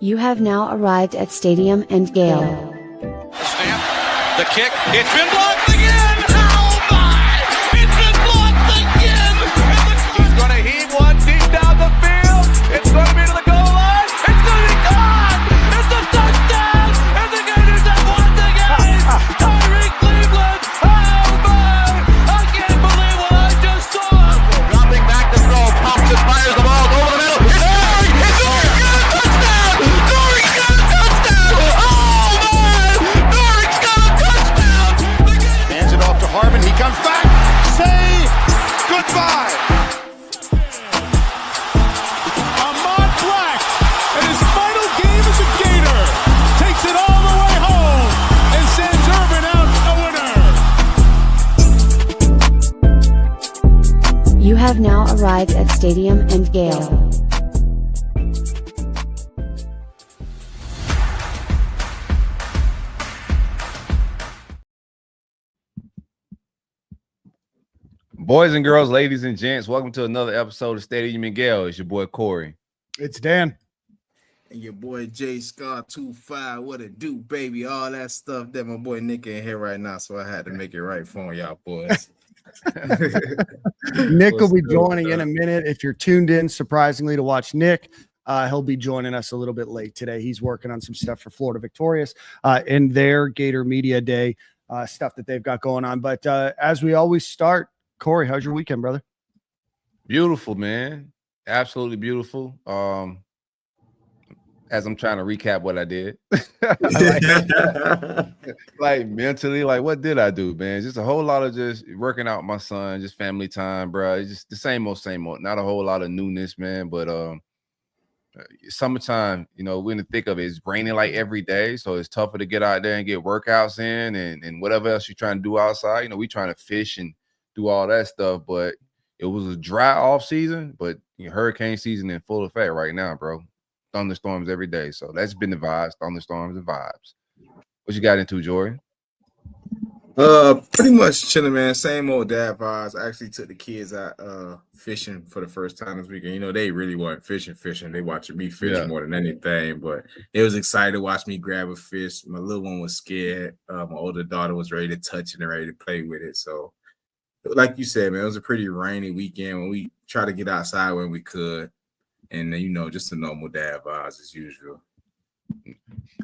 You have now arrived at Stadium and Gale. Snap, the kick, it's been blocked again! Oh my! It's been blocked again! He's going to heave one deep down the field. It's going to be to the goal line. It's going to be gone! It's a touchdown! And the Gators have won the game! Tyreek Cleveland! Oh my! I can't believe what I just saw! Dropping back to throw, pops and fires the ball over the middle. It's there! It's there! Touchdown! Norrick's got a touchdown! Oh my! Norrick's got a touchdown! Hands it off to Harmon. He comes back. Say goodbye. Ahmad Black, in his final game as a Gator, takes it all the way home and sends Urban out a winner. You have now arrived at Stadium and Gale. Boys and girls, ladies and gents, welcome to another episode of Stadium and Gale. It's your boy Corey. It's Dan. And your boy J Scar 25, what it do, baby? All that stuff that my boy Nick ain't here right now, so I had to make it right for y'all boys. Nick will be joining in a minute. If you're tuned in, surprisingly, to watch Nick, he'll be joining us a little bit late today. He's working on some stuff for Florida Victorious in their Gator Media Day stuff that they've got going on. But as we always start, Corey, how's your weekend, brother? Beautiful, man. Absolutely beautiful. As I'm trying to recap what I did. like mentally, like what did I do, man? Just a whole lot of just working out with my son, just family time, bro. It's just the same old. Not a whole lot of newness, man. But summertime, you know, we're in the thick of it. It's raining like every day, so it's tougher to get out there and get workouts in and whatever else you're trying to do outside. You know, we trying to fish and do all that stuff, but it was a dry off season, but hurricane season in full effect right now, bro. Thunderstorms every day. So that's been the vibes, thunderstorms and vibes. What you got into, Jordan? Pretty much chilling, man. Same old dad vibes. I actually took the kids out fishing for the first time this weekend. You know, they really weren't fishing. They watching me fish more than anything, but they was excited to watch me grab a fish. My little one was scared. My older daughter was ready to touch it and ready to play with it. So like you said, man, it was a pretty rainy weekend when we tried to get outside when we could. And, you know, just a normal dad vibes as usual.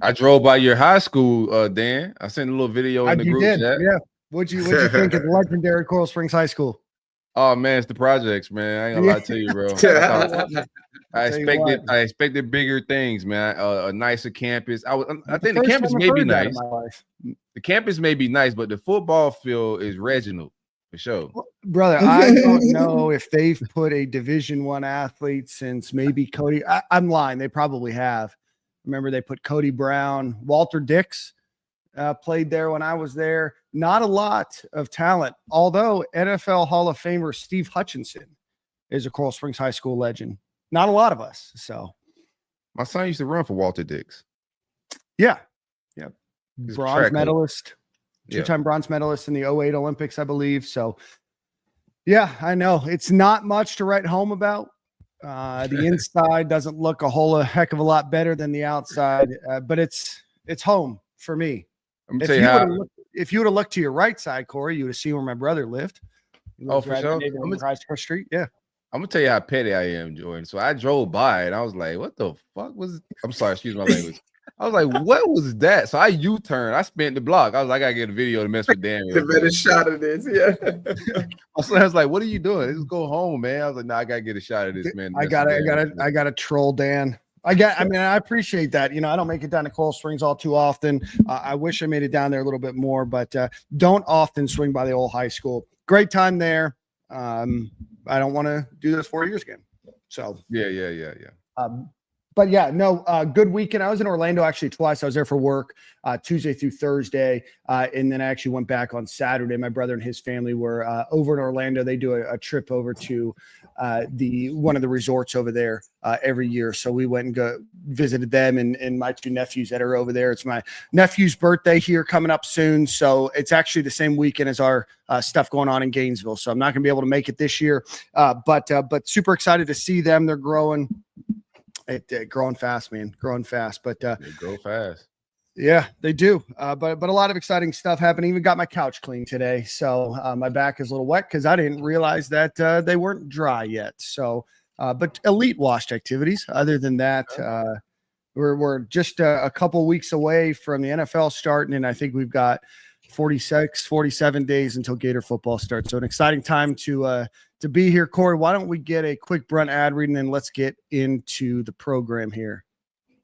I drove by your high school, Dan. I sent a little video in the group chat. Yeah. What'd you think of the legendary Coral Springs High School? Oh, man, it's the projects, man. I ain't gonna lie to you, bro. I expected bigger things, man. A nicer campus. I think the campus may be nice. The campus may be nice, but the football field is Reginald. For sure. Brother, I don't know if they've put a Division I athlete since maybe Cody. I'm lying. They probably have. Remember, they put Cody Brown, Walter Dix played there when I was there. Not a lot of talent, although NFL Hall of Famer Steve Hutchinson is a Coral Springs High School legend. Not a lot of us. So my son used to run for Walter Dix. Yeah. Bronze medalist. Two-time bronze medalist in the 2008 Olympics, I believe. So, yeah, I know. It's not much to write home about. The inside doesn't look a whole heck of a lot better than the outside, but it's home for me. If you would have looked to your right side, Corey, you would have seen where my brother lived. For sure. Street. Yeah. I'm going to tell you how petty I am, Jordan. So I drove by, and I was like, what the fuck was – I'm sorry, excuse my language. I was like, what was that? So I U-turned. I spent the block. I was like, I got to get a video to mess with Dan. The better shot of this, yeah. I was like, what are you doing? Just go home, man. I was like, no, I got to get a shot of this, man. I gotta troll Dan. I appreciate that. You know, I don't make it down to Coral Springs all too often. I wish I made it down there a little bit more, but don't often swing by the old high school. Great time there. I don't want to do this 4 years again. So yeah. But yeah, no, good weekend. I was in Orlando actually twice. I was there for work Tuesday through Thursday. And then I actually went back on Saturday. My brother and his family were over in Orlando. They do a trip over to one of the resorts over there every year. So we went and visited them and my two nephews that are over there. It's my nephew's birthday here coming up soon. So it's actually the same weekend as our stuff going on in Gainesville. So I'm not going to be able to make it this year. But super excited to see them. They're growing. Growing fast, man, growing fast. But They grow fast. yeah, they do. But a lot of exciting stuff happening. Even got my couch clean today, so my back is a little wet because I didn't realize that they weren't dry yet. So, but elite washed activities. Other than that, we're just a couple weeks away from the NFL starting, and I think we've got 47 days until Gator football starts. So an exciting time to be here. Corey, why don't we get a quick Brunt ad read, and then let's get into the program here.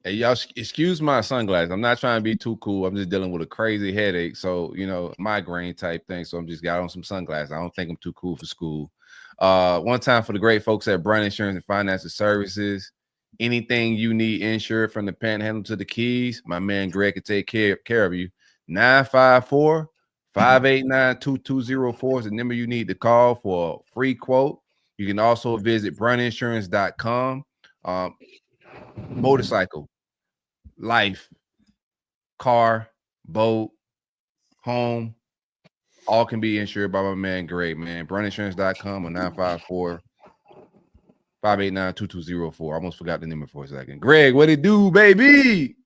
Hey, y'all, excuse my sunglasses. I'm not trying to be too cool. I'm just dealing with a crazy headache. So, migraine type thing. So I'm just got on some sunglasses. I don't think I'm too cool for school. One time for the great folks at Brunt Insurance and Financial Services. Anything you need insured from the Panhandle to the Keys, my man Greg can take care of you. 954-589-2204 is the number you need to call for a free quote. You can also visit bruntinsurance.com. Motorcycle, life, car, boat, home, all can be insured by my man Greg, man. Bruntinsurance.com or 954-589-2204. I almost forgot the number for a second. Greg, what it do, baby?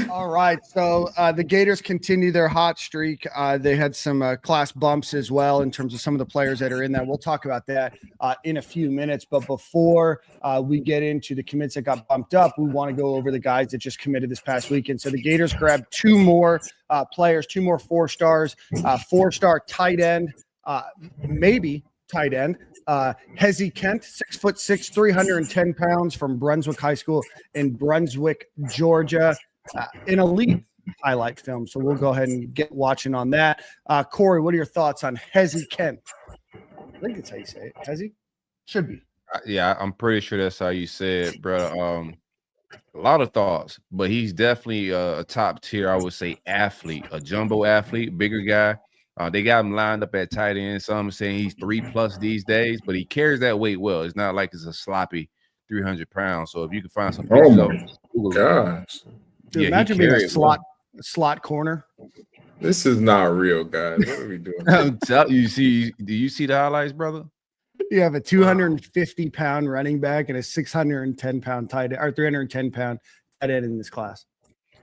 All right, so the Gators continue their hot streak. They had some class bumps as well in terms of some of the players that are in that. We'll talk about that in a few minutes. But before we get into the commits that got bumped up, we want to go over the guys that just committed this past weekend. So the Gators grabbed two more players, two more 4-stars, 4-star tight end, maybe tight end. Heze Kent, 6'6", 310 pounds from Brunswick High School in Brunswick, Georgia. An elite highlight film. So we'll go ahead and get watching on that. Corey, what are your thoughts on Heze Kent? I think that's how you say it. Heze? Should be. Yeah, I'm pretty sure that's how you say it, bro. A lot of thoughts, but he's definitely a top tier, I would say, athlete, a jumbo athlete, bigger guy. They got him lined up at tight end. Some are saying he's 3+ these days, but he carries that weight well. It's not like it's a sloppy 300 pounds. So if you can find some pictures of him, gosh. Dude, yeah, imagine being a slot corner. This is not real, guys. What are we doing? do you see the highlights, brother? You have a 250-pound running back and a 610-pound tight end, or 310-pound tight end in this class.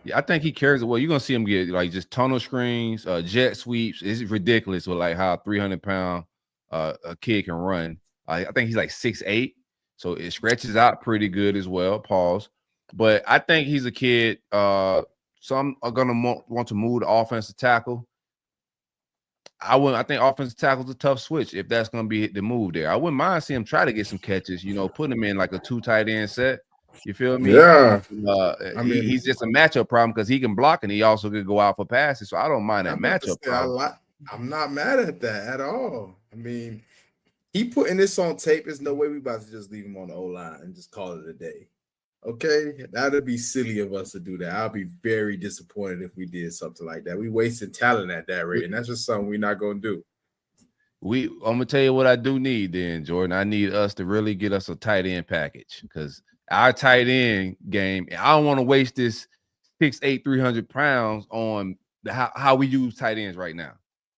Yeah, I think he carries it well. You're gonna see him get like just tunnel screens, jet sweeps. It's ridiculous with like how 300-pound a kid can run. I think he's like 6'8", so it stretches out pretty good as well. Pause. But I think he's a kid. Some are gonna want to move the offensive tackle. I think offensive tackle is a tough switch if that's gonna be the move there. I wouldn't mind seeing him try to get some catches. Putting him in like a 2 tight end set. You feel me? Yeah. He's just a matchup problem because he can block and he also could go out for passes. So I don't mind that matchup problem. I'm not mad at that at all. I mean, he putting this on tape. There's no way we about to just leave him on the O-line and just call it a day. Okay, that'd be silly of us to do that. I'll be very disappointed if we did something like that. We wasted talent at that rate, and that's just something we're not gonna do. I'm gonna tell you what I do need then, Jordan. I need us to really get us a tight end package because our tight end game, I don't want to waste this 6'8", 300 pounds on how we use tight ends right now.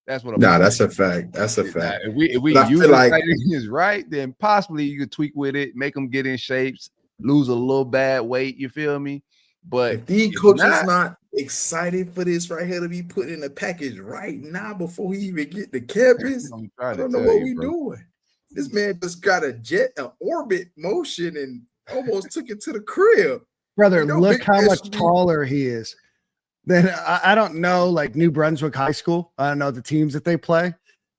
That's what I'm saying. That's a fact. That's a fact. If we use the tight ends right, then possibly you could tweak with it, make them get in shapes, lose a little bad weight. You feel me? But if the coach is not excited for this right here to be put in a package right now before he even get to campus, I don't know what we doing. This man just got an orbit motion and almost took it to the crib. Brother, look how much taller he is. Then I don't know, like New Brunswick High School. I don't know the teams that they play,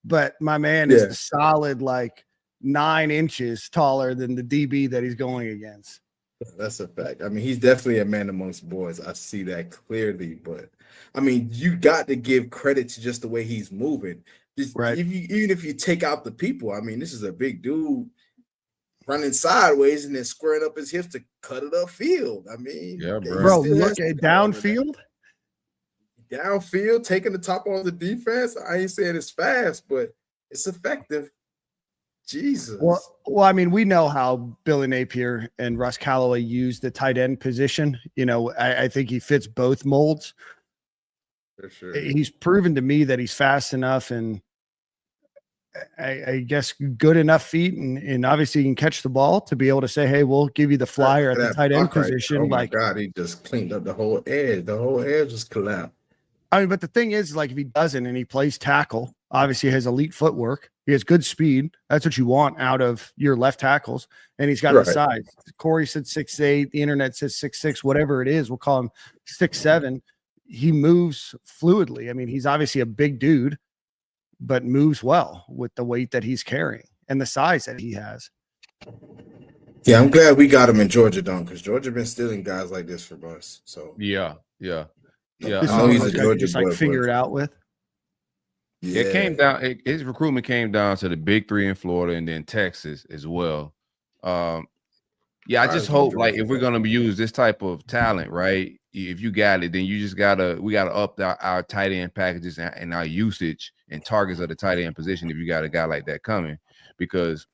but my man is a solid like 9 inches taller than the DB that he's going against. That's a fact. I mean, he's definitely a man amongst boys. I see that clearly, but I mean, you got to give credit to just the way he's moving. Right. Even if you take out the people, I mean, this is a big dude running sideways and then squaring up his hips to cut it upfield. I mean, bro, look at downfield. Downfield, taking the top on the defense. I ain't saying it's fast, but it's effective. Jesus. Well, I mean, we know how Billy Napier and Russ Calloway use the tight end position. I think he fits both molds. For sure. He's proven to me that he's fast enough, and I guess good enough feet, and obviously he can catch the ball to be able to say, hey, we'll give you the flyer at the tight end position. Oh my God, he just cleaned up the whole edge. The whole edge just collapsed. I mean, but the thing is, like, if he doesn't and he plays tackle, obviously he has elite footwork. He has good speed. That's what you want out of your left tackles. And he's got the size. Corey said 6'8". The internet says 6'6", whatever it is. We'll call him 6'7". He moves fluidly. I mean, he's obviously a big dude, but moves well with the weight that he's carrying and the size that he has. Yeah, I'm glad we got him in Georgia, because Georgia been stealing guys like this from us. So yeah. I know he's a Georgia just like figure it out with. Yeah. It came down. His recruitment came down to the big three in Florida and then Texas as well. I just hope, like, if we're gonna use this type of talent, right? If you got it, then you just we gotta up our tight end packages and our usage and targets of the tight end position. If you got a guy like that coming, because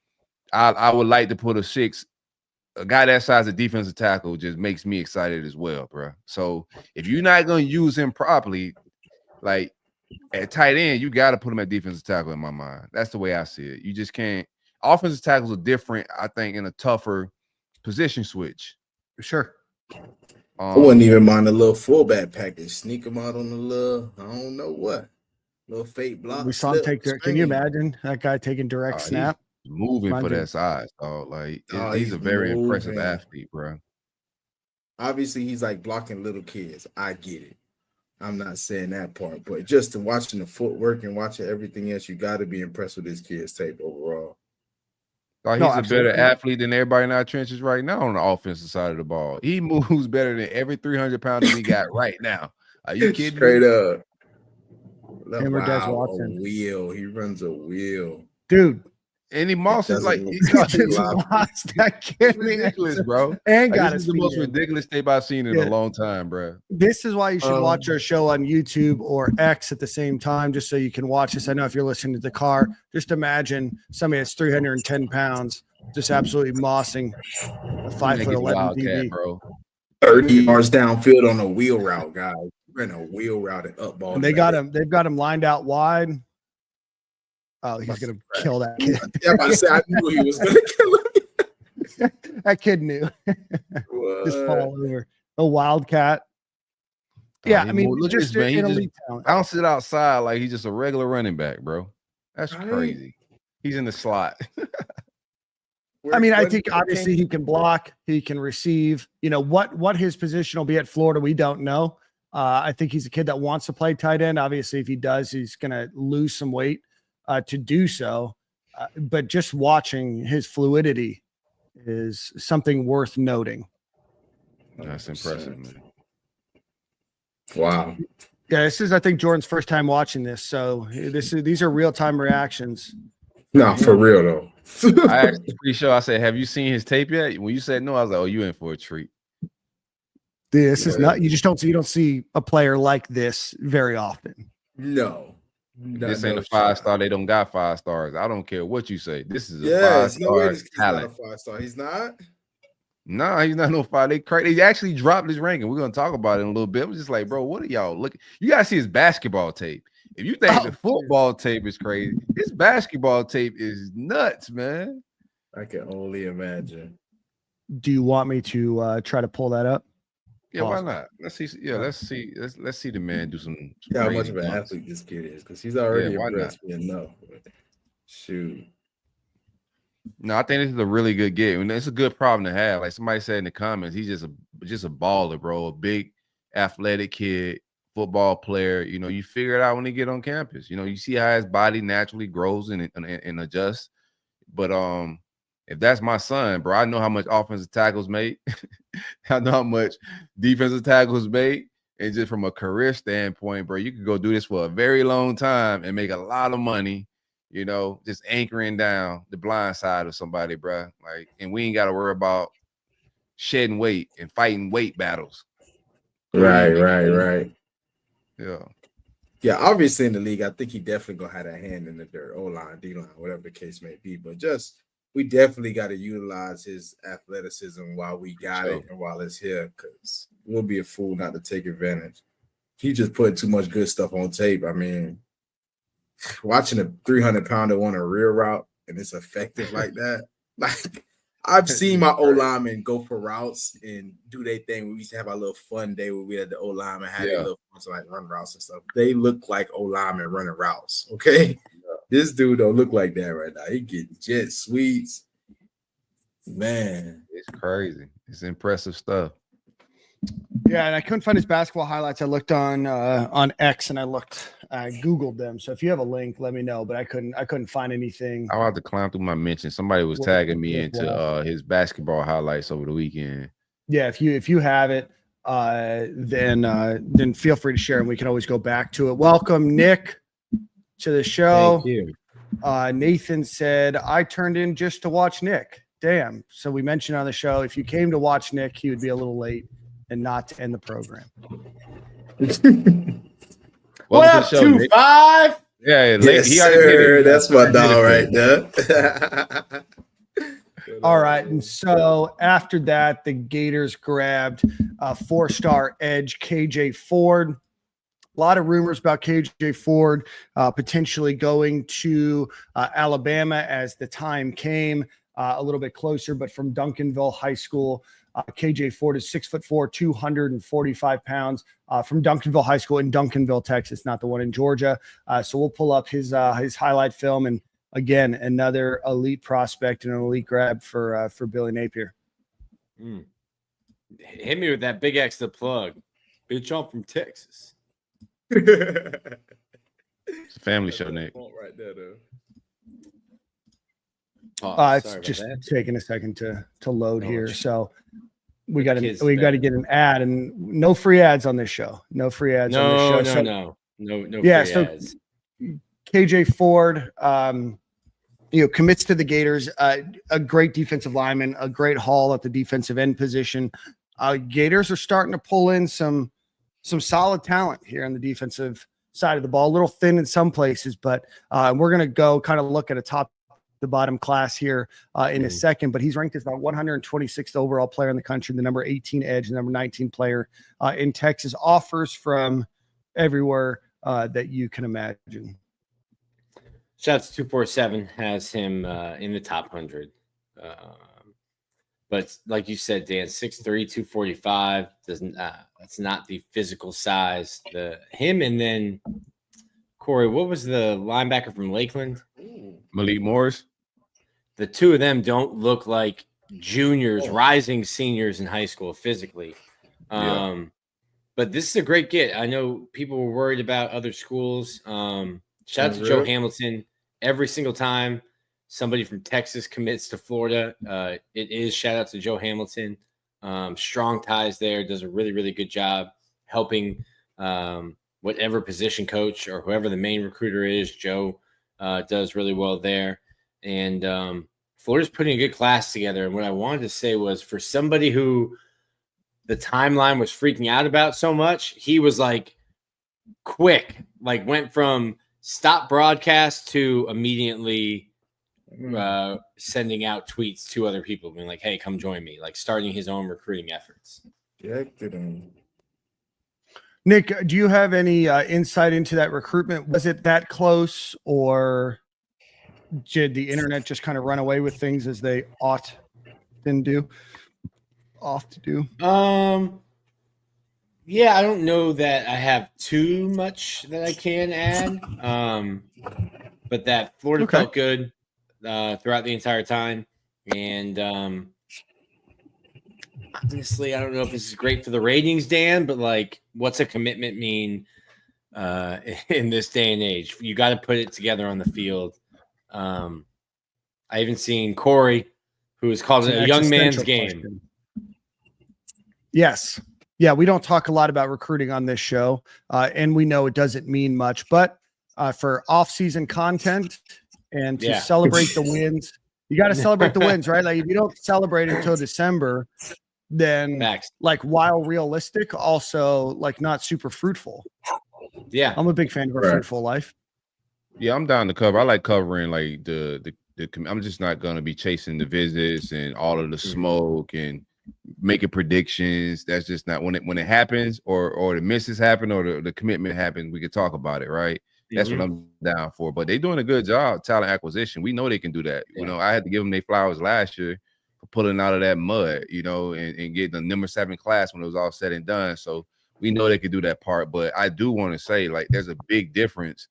I would like to put a guy that size of defensive tackle just makes me excited as well, bro. So if you're not gonna use him properly, like at tight end, you got to put him at defensive tackle in my mind. That's the way I see it. You just can't. Offensive tackles are different, I think, in a tougher position switch. Sure. I wouldn't even mind a little fullback package. Sneak him out on the little, I don't know what, little fake block. We saw him take. Can you imagine that guy taking direct snap? Moving for that size, dog. Like he's a very impressive athlete, bro. Obviously, he's like blocking little kids. I get it. I'm not saying that part, but just to watching the footwork and watching everything else, you got to be impressed with this kid's tape overall. He's a better athlete than everybody in our trenches right now on the offensive side of the ball. He moves better than every 300-pounder we got right now. Are you kidding? Straight up. Wow, a wheel. He runs a wheel, dude. And he is like that kid. Ridiculous, bro. And this is the most ridiculous tape I've seen in a long time, bro. This is why you should watch our show on YouTube or X at the same time, just so you can watch this. I know if you're listening to the car, just imagine somebody that's 310 pounds just absolutely mossing a 5'11" DB, bro. 30 yards downfield on a wheel route, guys. Ran a wheel route and up ball. And they've got him lined out wide. Oh, he's gonna kill that kid. Yeah, I said I knew he was gonna kill him. That kid knew. Just fall over. A wildcat. Yeah, I mean, just an elite talent. I don't sit outside like he's just a regular running back, bro. That's crazy. He's in the slot. I mean, I think obviously he can block, he can receive. You know what his position will be at Florida, we don't know. I think he's a kid that wants to play tight end. Obviously, if he does, he's gonna lose some weight to do so. But just watching his fluidity is something worth noting. That's impressive, man. Wow. Yeah, this is, I think, Jordan's first time watching this. So these are real-time reactions. No, for real though. I asked pretty sure I said, have you seen his tape yet? When you said no, I was like, oh, you in for a treat. This is not, you don't see a player like this very often. No. This ain't a 5-star. They don't got 5 stars. I don't care what you say. This is a 5-star talent. Not a 5-star. He's not. Nah, he's not no 5. They actually dropped his ranking. We're gonna talk about it in a little bit. I'm just like, bro, what are y'all looking? You gotta see his basketball tape. If you think the football tape is crazy, his basketball tape is nuts, man. I can only imagine. Do you want me to try to pull that up? Yeah, why not? Let's see. Yeah, let's see the man do some how much of an athlete this kid is, because he's already impressed me enough. Shoot. No, I think this is a really good get. And it's a good problem to have. Like somebody said in the comments, he's just a baller, bro. A big athletic kid, football player. You know, you figure it out when they get on campus. You know, you see how his body naturally grows and adjusts. But if that's my son, bro, I know how much offensive tackles made. I know how much defensive tackles made. And just from a career standpoint, bro, you could go do this for a very long time and make a lot of money, you know, just anchoring down the blind side of somebody, bro. Like, and we ain't got to worry about shedding weight and fighting weight battles. Right. Yeah. Yeah, obviously in the league, I think he definitely gonna have that hand in the dirt, O-line, D-line, whatever the case may be. But just we definitely got to utilize his athleticism while we got it and while it's here, because we'll be a fool not to take advantage. He just put too much good stuff on tape. I mean, watching a 300-pounder on a rear route and it's effective like that. Like I've seen my O-linemen go for routes and do their thing. We used to have our little fun day where we had the O-linemen had their little fun to like run routes and stuff. They look like O-linemen running routes. Okay. This dude don't look like that right now. He getting jet sweeps. Man, it's crazy. It's impressive stuff. Yeah, and I couldn't find his basketball highlights. I looked on X and I Googled them. So if you have a link, let me know. But I couldn't find anything. I'll have to climb through my mentions. Somebody was tagging me into his basketball highlights over the weekend. Yeah, if you have it, then feel free to share, and we can always go back to it. Welcome, Nick, to the show. Thank you. Nathan said, I turned in just to watch Nick. Damn. So we mentioned on the show, if you came to watch Nick, he would be a little late and not to end the program. What up, 2-5? Yeah, yes, sir. That's my dog right there. All right. And so after that, the Gators grabbed 4-star edge KJ Ford. A lot of rumors about KJ Ford potentially going to Alabama as the time came a little bit closer, but from Duncanville High School. KJ Ford is 6'4", 245 pounds from Duncanville High School in Duncanville, Texas, not the one in Georgia. So we'll pull up his highlight film. And again, another elite prospect and an elite grab for Billy Napier. Hit me with that big X to plug. Bitch, I'm from Texas. It's a family show, Nick. Right there, though. It's just taking a second to load here. So we got to get an ad, and no free ads on this show. No free ads on this show. No. Yeah. Free So ads. KJ Ford, commits to the Gators. A great defensive lineman, a great haul at the defensive end position. Gators are starting to pull in some solid talent here on the defensive side of the ball. A little thin in some places, but we're going to go kind of look at a top the bottom class here in a second, but he's ranked as about 126th overall player in the country, the number 18 edge, the number 19 player in Texas. Offers from everywhere that you can imagine. Shots 247 has him in the top 100. But like you said, Dan, 6'3", 245 doesn't. That's not the physical size. Him and then Corey. What was the linebacker from Lakeland? Malik Morris. The two of them don't look like juniors, rising seniors in high school physically. But this is a great get. I know people were worried about other schools. Shout out to Joe Hamilton. Every single time somebody from Texas commits to Florida, it is shout out to Joe Hamilton. Strong ties there. Does a really, really good job helping whatever position coach or whoever the main recruiter is. Joe does really well there. And Florida's putting a good class together. And what I wanted to say was, for somebody who the timeline was freaking out about so much, he was like quick, like went from stop broadcast to immediately sending out tweets to other people being like, hey, come join me, like starting his own recruiting efforts. Yeah, Nick, do you have any insight into that recruitment? Was it that close, or did the internet just kind of run away with things as they ought to do? Yeah, I don't know that I have too much that I can add. But that Florida felt good throughout the entire time. And honestly, I don't know if this is great for the ratings, Dan, but like, what's a commitment mean in this day and age? You got to put it together on the field. I even seen Corey, who has called it a young man's game. Question. Yes. Yeah, we don't talk a lot about recruiting on this show, and we know it doesn't mean much, but for off-season content and to celebrate the wins, you got to celebrate the wins, right? Like, if you don't celebrate until December, then like, while realistic, also like not super fruitful. Yeah, I'm a big fan of a fruitful life. Yeah, I'm down to cover. I like covering like the I'm just not going to be chasing the visits and all of the smoke and making predictions. That's just not when it happens, or the misses happen, or the commitment happens. We could talk about it, right? That's what I'm down for. But they're doing a good job, talent acquisition. We know they can do that. Yeah. You know, I had to give them their flowers last year for pulling out of that mud, you know, and getting the number 7 class when it was all said and done. So we know they can do that part. But I do want to say, like, there's a big difference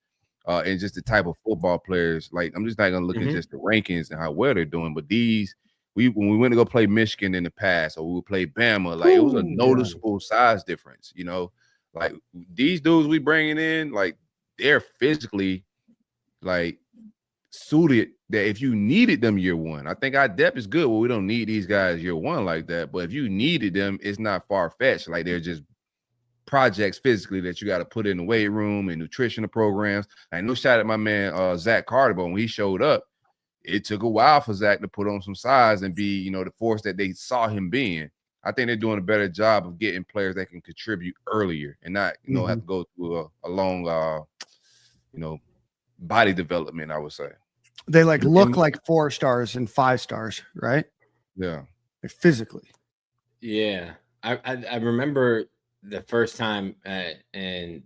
in just the type of football players. Like, I'm just not gonna look at just the rankings and how well they're doing, but when we went to go play Michigan in the past, or we would play Bama, like it was a noticeable size difference, you know. Like these dudes we bringing in, like they're physically like suited that if you needed them year one. I think our depth is good. Well, we don't need these guys year one like that, but if you needed them, it's not far-fetched. Like they're just projects physically that you got to put in the weight room and nutritional programs. I no shot at my man Zach Carter, but when he showed up, it took a while for Zach to put on some size and be, you know, the force that they saw him being. I think they're doing a better job of getting players that can contribute earlier and not, you know, have to go through a long, you know, body development, I would say. They like look like 4 stars and 5 stars, right? Yeah. Like physically. Yeah. I remember the first time and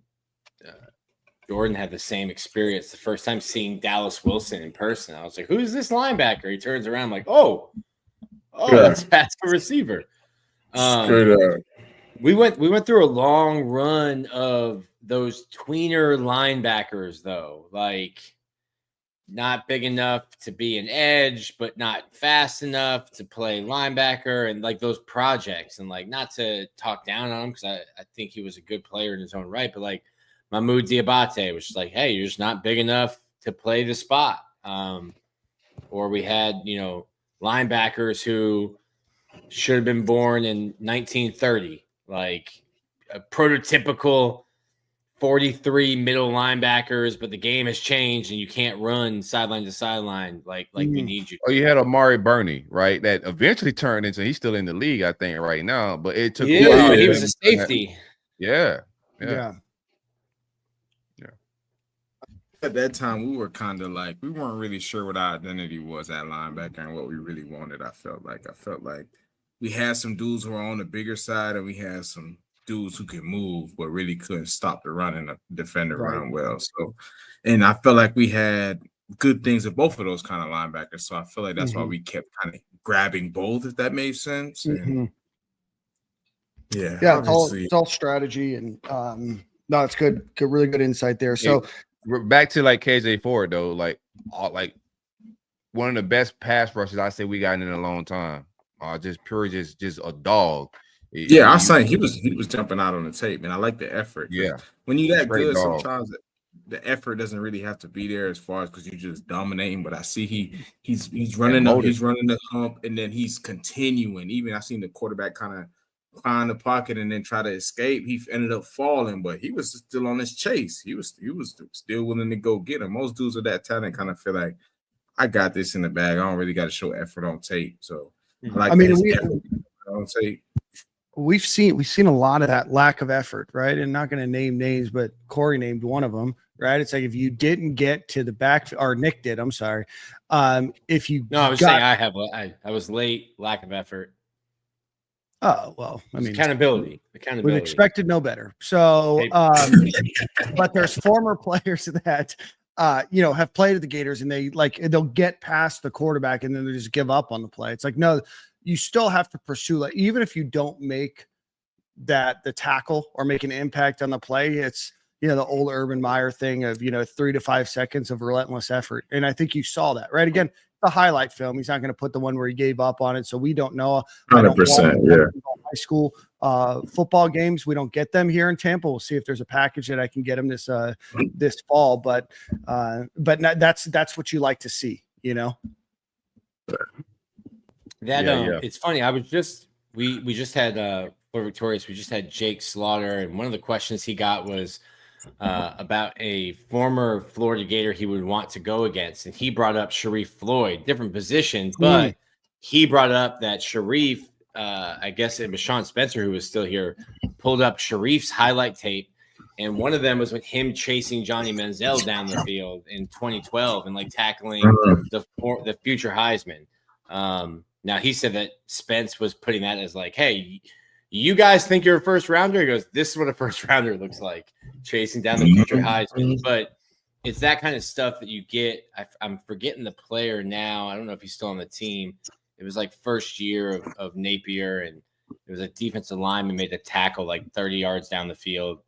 Jordan had the same experience. The first time seeing Dallas Wilson in person, I was like, "Who's this linebacker?" He turns around, I'm like, "Oh, that's a receiver." We went through a long run of those tweener linebackers, though, like not big enough to be an edge, but not fast enough to play linebacker, and like those projects. And like, not to talk down on him because I think he was a good player in his own right, but like Mahmoud Diabate was just like, hey, you're just not big enough to play the spot. Or we had, you know, linebackers who should have been born in 1930, like a prototypical 43 middle linebackers, but the game has changed and you can't run sideline to sideline like we need you. Oh, you had Amari Burney, right? That eventually turned into, he's still in the league, I think, right now, but it took a while. He was a safety. Yeah. At that time, we were kind of like, we weren't really sure what our identity was at linebacker and what we really wanted. I felt like we had some dudes who were on the bigger side, and we had some dudes who could move but really couldn't stop the run and the defender run well. So, and I felt like we had good things of both of those kind of linebackers. So I feel like that's why we kept kind of grabbing both, if that made sense. And it's all strategy, and no, it's good, really good insight there. So back to like KJ Ford though, like one of the best pass rushes I say we got in a long time. Just a dog. Yeah, I was saying he was jumping out on the tape, and I like the effort. Yeah, when you that good, sometimes the effort doesn't really have to be there as far as because you're just dominating. But I see he's running the hump, and then he's continuing. Even I seen the quarterback kind of climb the pocket and then try to escape. He ended up falling, but he was still on his chase. He was still willing to go get him. Most dudes of that talent kind of feel like, I got this in the bag. I don't really got to show effort on tape. So we've seen a lot of that lack of effort, right? And not going to name names, but Corey named one of them, right? It's like if you didn't get to the back, or Nick did, I'm sorry. If you I was saying I was late, lack of effort. Oh, well, I mean, accountability. We expected no better. So, but there's former players that, have played at the Gators, and they'll get past the quarterback and then they just give up on the play. It's like, no, you still have to pursue, like, even if you don't make the tackle or make an impact on the play, it's, the old Urban Meyer thing of, 3 to 5 seconds of relentless effort. And I think you saw that, right? Again, the highlight film, he's not going to put the one where he gave up on it. So we don't know. 100%. Yeah. High school football games, we don't get them here in Tampa. We'll see if there's a package that I can get him this fall. But that's what you like to see, It's funny. I was just we just had for Victorious, we just had Jake Slaughter, and one of the questions he got was about a former Florida Gator he would want to go against, and he brought up Sharif Floyd, different position, but he brought up that Sharif, I guess it was Sean Spencer who was still here, pulled up Sharif's highlight tape, and one of them was with him chasing Johnny Manziel down the field in 2012 and like tackling the future Heisman. Now he said that Spence was putting that as like, hey, you guys think you're a first rounder? He goes, this is what a first rounder looks like, chasing down the future Heisman. But it's that kind of stuff that you get. I'm forgetting the player now. I don't know if he's still on the team. It was like first year of Napier, and it was a defensive lineman made a tackle like 30 yards down the field.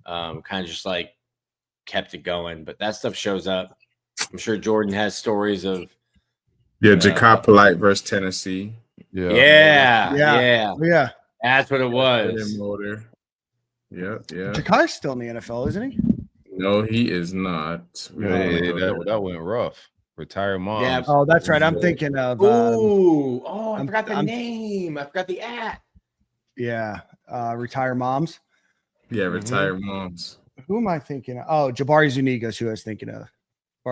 Kind of just like kept it going. But that stuff shows up. I'm sure Jordan has stories of. Yeah, Jacob Polite versus Tennessee. Yeah. That's what it was. Motor. Yeah. Jakai's still in the NFL, isn't he? No, he is not. That went rough. Retired moms. Yeah. Oh, that's right. I'm thinking of. I forgot the name. I forgot the at. Yeah. Retire moms. Yeah, retired moms. Who am I thinking of? Oh, Jabari Zuniga is who I was thinking of.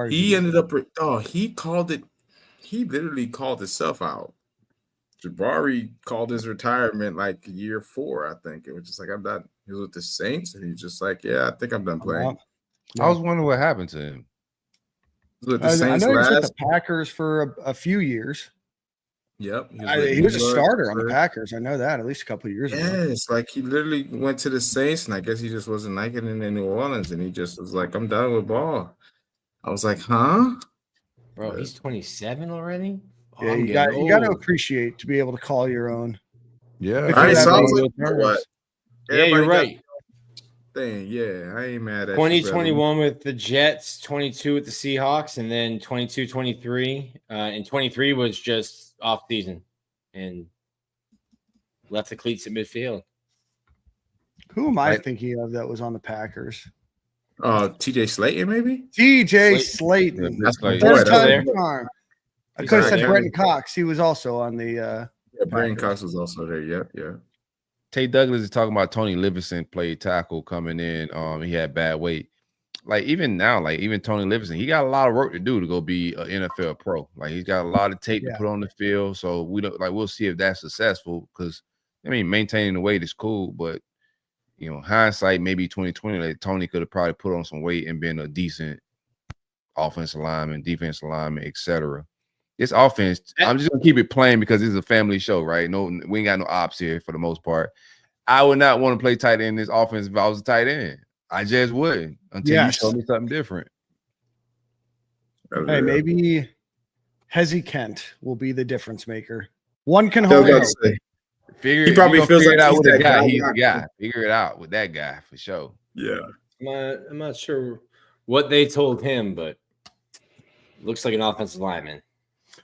He ended up. Oh, he called it. He literally called himself out. Jabari called his retirement like year 4, I think. It was just like, I'm done. He was with the Saints, and he's just like, yeah, I think I'm done playing. I was wondering what happened to him. With the Saints I know he was with the Packers for a few years. Yep. He was a starter on the Packers. I know that at least a couple of years ago. Yes, like he literally went to the Saints, and I guess he just wasn't liking it in New Orleans, and he just was like, I'm done with ball. I was like, huh? Bro, he's 27 already? Yeah, you got to appreciate to be able to call your own. Yeah. Yeah, you're right. Yeah, I ain't mad at 2021 with the Jets, 22 with the Seahawks, and then 22, 23. And 23 was just off season and left the cleats at midfield. Who am I thinking of that was on the Packers? TJ Slayton, maybe? TJ Slayton. Yeah, that's like First time charm. I could have said Brenton Cox. He was also on the Brenton Cox was also there. Yeah. Tate Douglas is talking about Tony Livingston played tackle coming in. He had bad weight. Like even now, like even Tony Livingston, he got a lot of work to do to go be an NFL pro. Like he's got a lot of tape to put on the field. So we'll see if that's successful. Because I mean, maintaining the weight is cool, but you know, hindsight maybe 2020, like Tony could have probably put on some weight and been a decent offensive lineman, defensive lineman, etc. This offense, I'm just gonna keep it plain because this is a family show, right? No, we ain't got no ops here for the most part. I would not want to play tight end in this offense if I was a tight end. I just wouldn't until you show me something different. Hey, maybe Heze Kent will be the difference maker. One can hold it. He probably feels like it out with a guy. He's the guy. Figure it out with that guy for sure. Yeah. I'm not sure what they told him, but looks like an offensive lineman.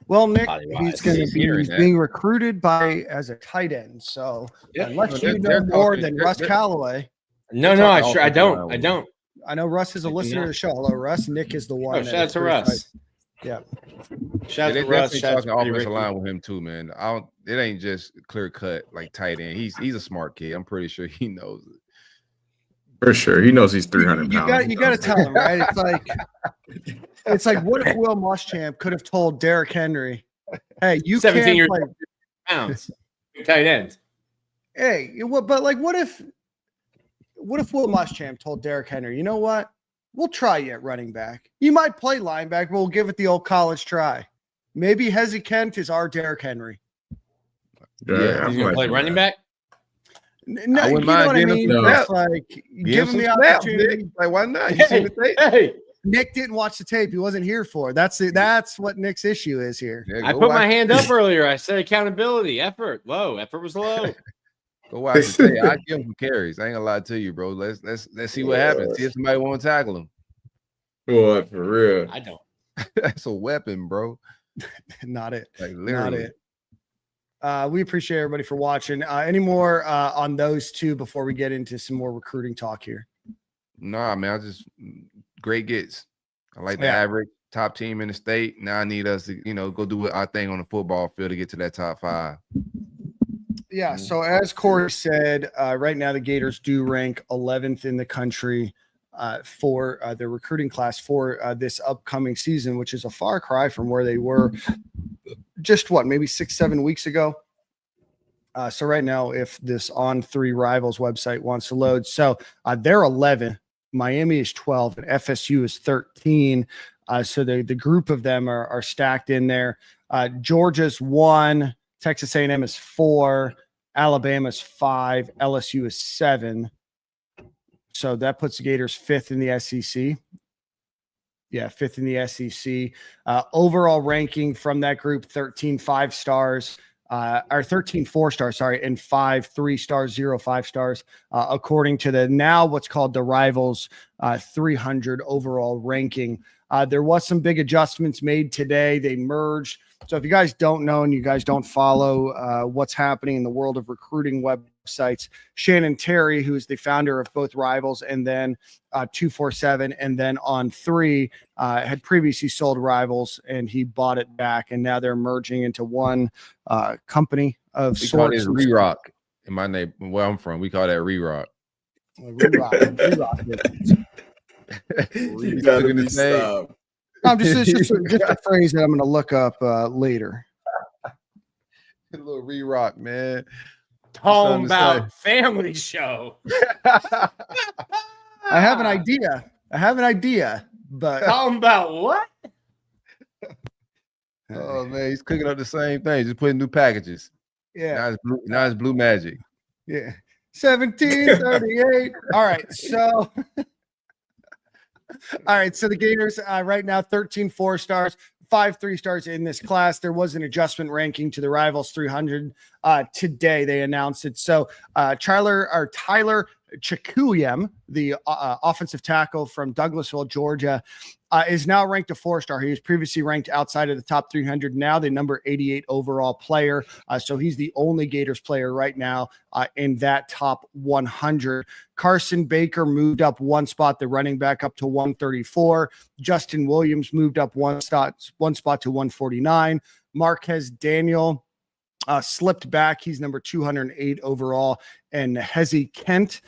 Well, Nick, he's going to be being recruited as a tight end. So unless you know more than Russ Calloway. No, I don't. I know Russ is a listener to the show. Hello, Russ. Nick is the one. Oh, shout out to Russ. Yeah. Shout out to Russ. Shout out to offensive line with him too, man. It ain't just clear cut like tight end. He's a smart kid. I'm pretty sure he knows it. For sure, he knows he's 300 pounds. You got to tell him, right? It's like what if Will Muschamp could have told Derrick Henry, "Hey, you 17 years play pounds, tight end." Hey, but like, what if Will Muschamp told Derrick Henry, you know what? We'll try you at running back. You might play linebacker, but we'll give it the old college try. Maybe Heze Kent is our Derrick Henry. Yeah, he's gonna play running back. No, you know what I mean? It's like give him the opportunity. Like, why not? You see the tape? Hey, Nick didn't watch the tape. He wasn't here for it. That's what Nick's issue is here. Yeah, I put my hand up earlier. I said accountability, effort, low. Effort was low. Go watch the tape. I give him carries. I ain't gonna lie to you, bro. Let's see what happens. See if somebody want to tackle him. Boy, for real. I don't. That's a weapon, bro. Not it. Like literally. Not it. We appreciate everybody for watching. Any more on those two before we get into some more recruiting talk here? Nah, man, great gets. I like the average top team in the state. Now I need us to, go do our thing on the football field to get to that top 5. Yeah. So as Corey said, right now the Gators do rank 11th in the country for the recruiting class for this upcoming season, which is a far cry from where they were just maybe 6-7 weeks ago. So right now, if this On3 Rivals website wants to load, so they're 11, Miami is 12, and FSU is 13. So the group of them are stacked in there. Georgia's 1, Texas A&M is 4, Alabama's 5, LSU is 7. So that puts the Gators 5th in the SEC. Yeah, 5th in the SEC. Overall ranking from that group, 13 5-stars, or 13 4-stars, sorry, and 5 3-stars, 0 5-stars, according to the now what's called the Rivals 300 overall ranking. There was some big adjustments made today. They merged. So if you guys don't know and you guys don't follow what's happening in the world of recruiting websites, Shannon Terry, who is the founder of both Rivals and then 247 and then On 3, had previously sold Rivals and he bought it back, and now they're merging into one company of We sorts. call it Re-Rock in my name, where I'm from. We call that Re-Rock. Re-Rock. You gotta be stopped. It's just a phrase that I'm going to look up later. A little Re-Rock, man. Talking about family show. I have an idea, but Talking about what? Oh man, he's cooking up the same thing, just putting new packages. Yeah. Now it's Blue Magic. Yeah. 1738. All right. So the Gators right now 13 4-stars, 5 3-stars in this class. There was an adjustment ranking to the Rivals 300 today. They announced it. So Tyler Chikuyem, the offensive tackle from Douglasville, Georgia, is now ranked a 4-star. He was previously ranked outside of the top 300. Now the number 88 overall player. So he's the only Gators player right now in that top 100. Carson Baker moved up one spot, the running back, up to 134. Justin Williams moved up one spot to 149. Marquez Daniel slipped back. He's number 208 overall. And Heze Kent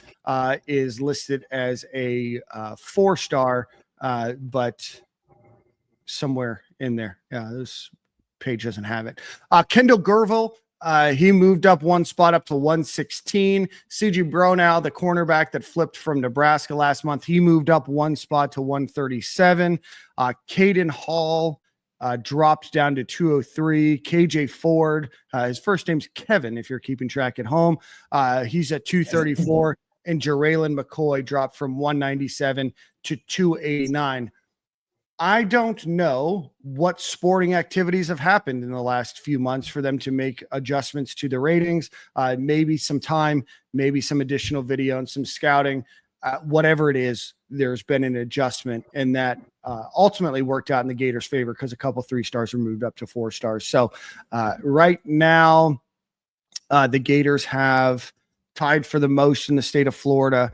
is listed as a 4-star, but somewhere in there. Yeah, this page doesn't have it. Kendall Gerville, he moved up one spot up to 116. CG Bronow, the cornerback that flipped from Nebraska last month, he moved up one spot to 137. Caden Hall dropped down to 203. KJ Ford, his first name's Kevin, if you're keeping track at home. He's at 234. And Jeraylen McCoy dropped from 197 to 289. I don't know what sporting activities have happened in the last few months for them to make adjustments to the ratings. Maybe some time, maybe some additional video and some scouting. Whatever it is, there's been an adjustment, and that ultimately worked out in the Gators' favor because a couple 3-stars were moved up to 4-stars. So right now, the Gators have tied for the most in the state of Florida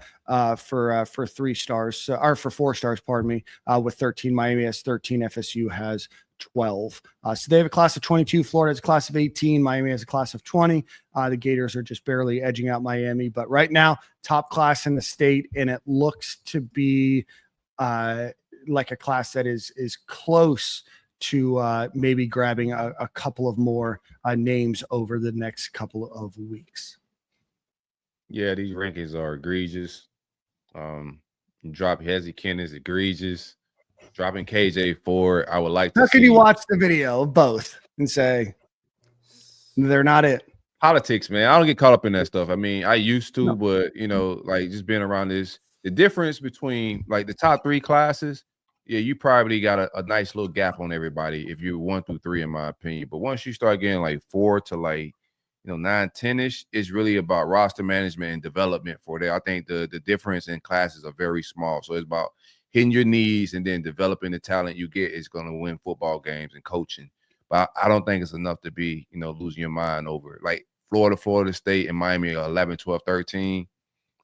for 3-stars, or for 4-stars, pardon me, with 13. Miami has 13. FSU has 12. So they have a class of 22. Florida has a class of 18. Miami has a class of 20. The Gators are just barely edging out Miami. But right now, top class in the state, and it looks to be like a class that is close to maybe grabbing a couple of more names over the next couple of weeks. Yeah, these rankings are egregious. Drop Hezi Kent is egregious. Dropping KJ Ford, I would like to. How can you watch the video of both and say they're not it? Politics, man. I don't get caught up in that stuff. I mean, I used to, but like just being around this, the difference between like the top 3 classes, yeah, you probably got a nice little gap on everybody if you're 1 through 3, in my opinion. But once you start getting like 4 to like 9, 10-ish, it's really about roster management and development for that. I think the difference in classes are very small. So it's about hitting your knees and then developing the talent you get is going to win football games and coaching. But I don't think it's enough to be, losing your mind over like Florida State and Miami are 11, 12, 13.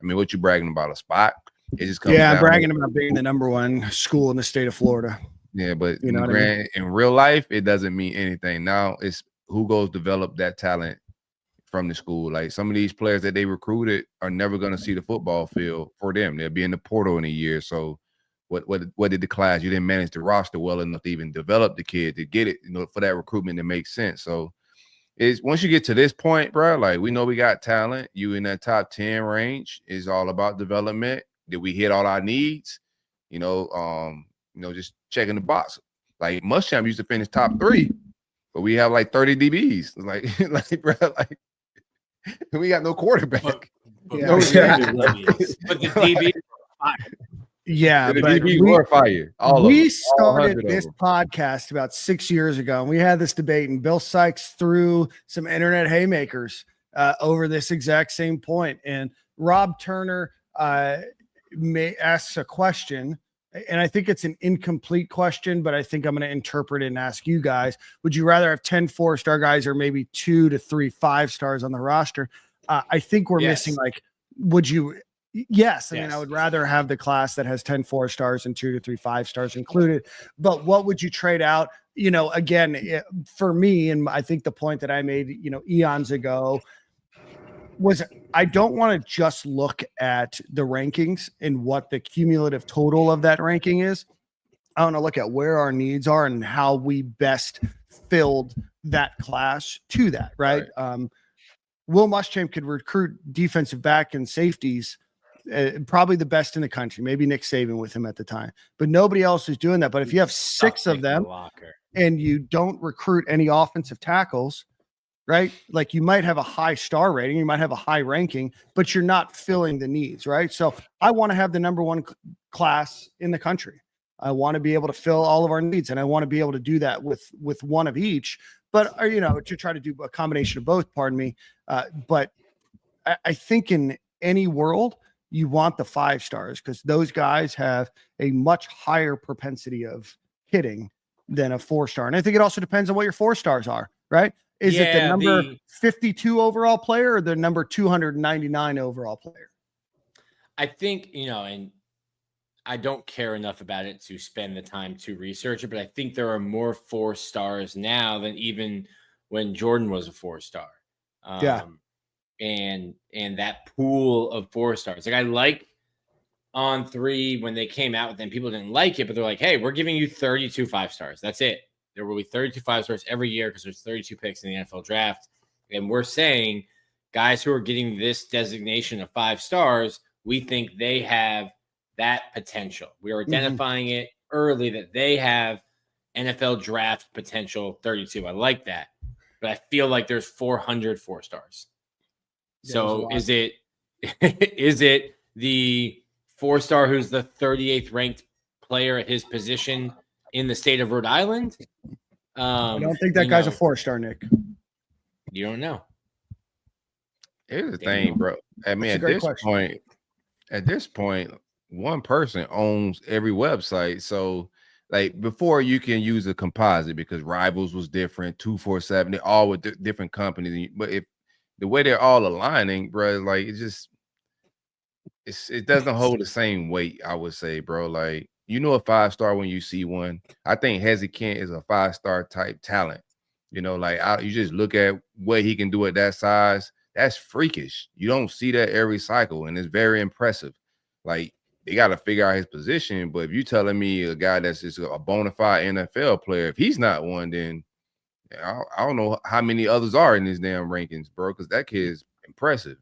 I mean, what you bragging about, a spot? It just comes I'm bragging about being the number 1 school in the state of Florida. Yeah, but in real life, it doesn't mean anything. Now it's who goes develop that talent from the school. Like some of these players that they recruited are never going to see the football field for them. They'll be in the portal in a year. So what did the class? You didn't manage the roster well enough to even develop the kid to get it, for that recruitment to make sense. So it's once you get to this point, bro, like we know we got talent. You in that top 10 range is all about development. Did we hit all our needs? Just checking the box. Like Muschamp used to finish top 3, but we have like 30 DBs. Like bro, like we got no quarterback. But the DB, Yeah, It'd but be more fire. We All started 100 of this them. podcast about 6 years ago, and we had this debate, and Bill Sykes threw some internet haymakers over this exact same point. And Rob Turner asks a question, and I think it's an incomplete question, but I think I'm going to interpret it and ask you guys: would you rather have 10 4-star guys or maybe 2 to 3 5-stars on the roster? I think we're missing, like, would you? Yes. I mean, I would rather have the class that has 10 4-stars and 2 to 3 5-stars included. But what would you trade out? You know, again, for me, and I think the point that I made, you know, eons ago was I don't want to just look at the rankings and what the cumulative total of that ranking is. I want to look at where our needs are and how we best filled that class to that, right? Will Muschamp could recruit defensive back and safeties, probably the best in the country, maybe Nick Saban with him at the time, but nobody else is doing that. But if you have 6 of them and you don't recruit any offensive tackles, right? Like, you might have a high star rating, you might have a high ranking, but you're not filling the needs, right? So I want to have the number 1 class in the country. I want to be able to fill all of our needs, and I want to be able to do that with one of each, but, you know, to try to do a combination of both, pardon me. But I think in any world, you want the 5-stars because those guys have a much higher propensity of hitting than a 4-star. And I think it also depends on what your 4-stars are, right? Is it the number 52 overall player or the number 299 overall player? I think, you know, and I don't care enough about it to spend the time to research it, but I think there are more 4-stars now than even when Jordan was a 4-star. And that pool of 4-stars. Like, I like On 3 when they came out with them, people didn't like it, but they're like, hey, we're giving you 32 5-stars. That's it. There will be 32 5-stars every year because there's 32 picks in the NFL draft. And we're saying guys who are getting this designation of 5 stars, we think they have that potential. We are identifying it early that they have NFL draft potential 32. I like that. But I feel like there's 400 4-stars. So is it the 4-star who's the 38th ranked player at his position in the state of Rhode Island? I don't think that guy's a 4-star, Nick. You don't know. Here's the thing, bro. I mean, at this point, one person owns every website. So, like, before you can use a composite because Rivals was different, 247, they all with different companies. But if the way they're all aligning, bro, like, it doesn't hold the same weight, I would say, bro. Like, you know, a 5-star when you see one. I think Heze Kent is a 5-star type talent. You know, like, you just look at what he can do at that size. That's freakish. You don't see that every cycle, and it's very impressive. Like, they got to figure out his position. But if you're telling me a guy that's just a bona fide NFL player, if he's not one, then I don't know how many others are in these damn rankings, bro, because that kid is impressive.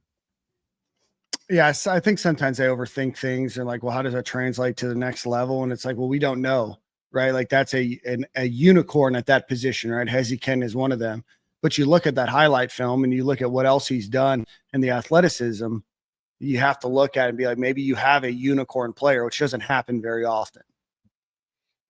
Yes, I think sometimes they overthink things and like, well, how does that translate to the next level? And it's like, well, we don't know, right? Like, that's a unicorn at that position, right? Heze Kent is one of them. But you look at that highlight film and you look at what else he's done and the athleticism, you have to look at it and be like, maybe you have a unicorn player, which doesn't happen very often.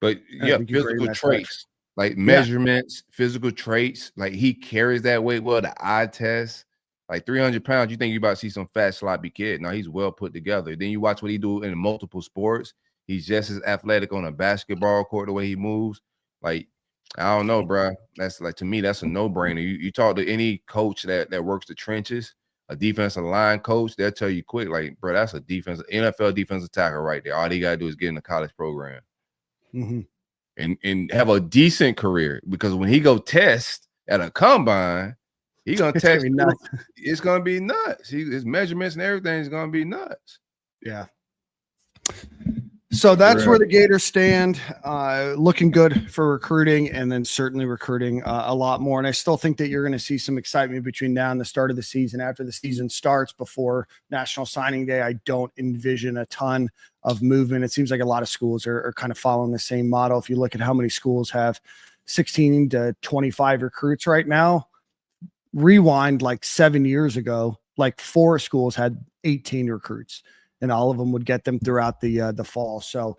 But yeah, physical traits, like measurements, physical traits, like he carries that weight well, the eye test. Like 300 pounds, you think you're about to see some fat, sloppy kid. No, he's well put together. Then you watch what he do in multiple sports. He's just as athletic on a basketball court, the way he moves. Like, I don't know, bro. That's like, to me, that's a no-brainer. You talk to any coach that works the trenches, a defensive line coach, they'll tell you quick, like, bro, that's a NFL defensive tackle right there. All they got to do is get in the college program and have a decent career, because when he go test at a combine, he's going to test. It's going to be nuts. His measurements and everything is going to be nuts. Yeah. So that's where the Gators stand, looking good for recruiting, and then certainly recruiting a lot more. And I still think that you're going to see some excitement between now and the start of the season. After the season starts, before National Signing Day, I don't envision a ton of movement. It seems like a lot of schools are kind of following the same model. If you look at how many schools have 16 to 25 recruits right now, rewind like 7 years ago, like 4 schools had 18 recruits. and all of them would get them throughout the fall. So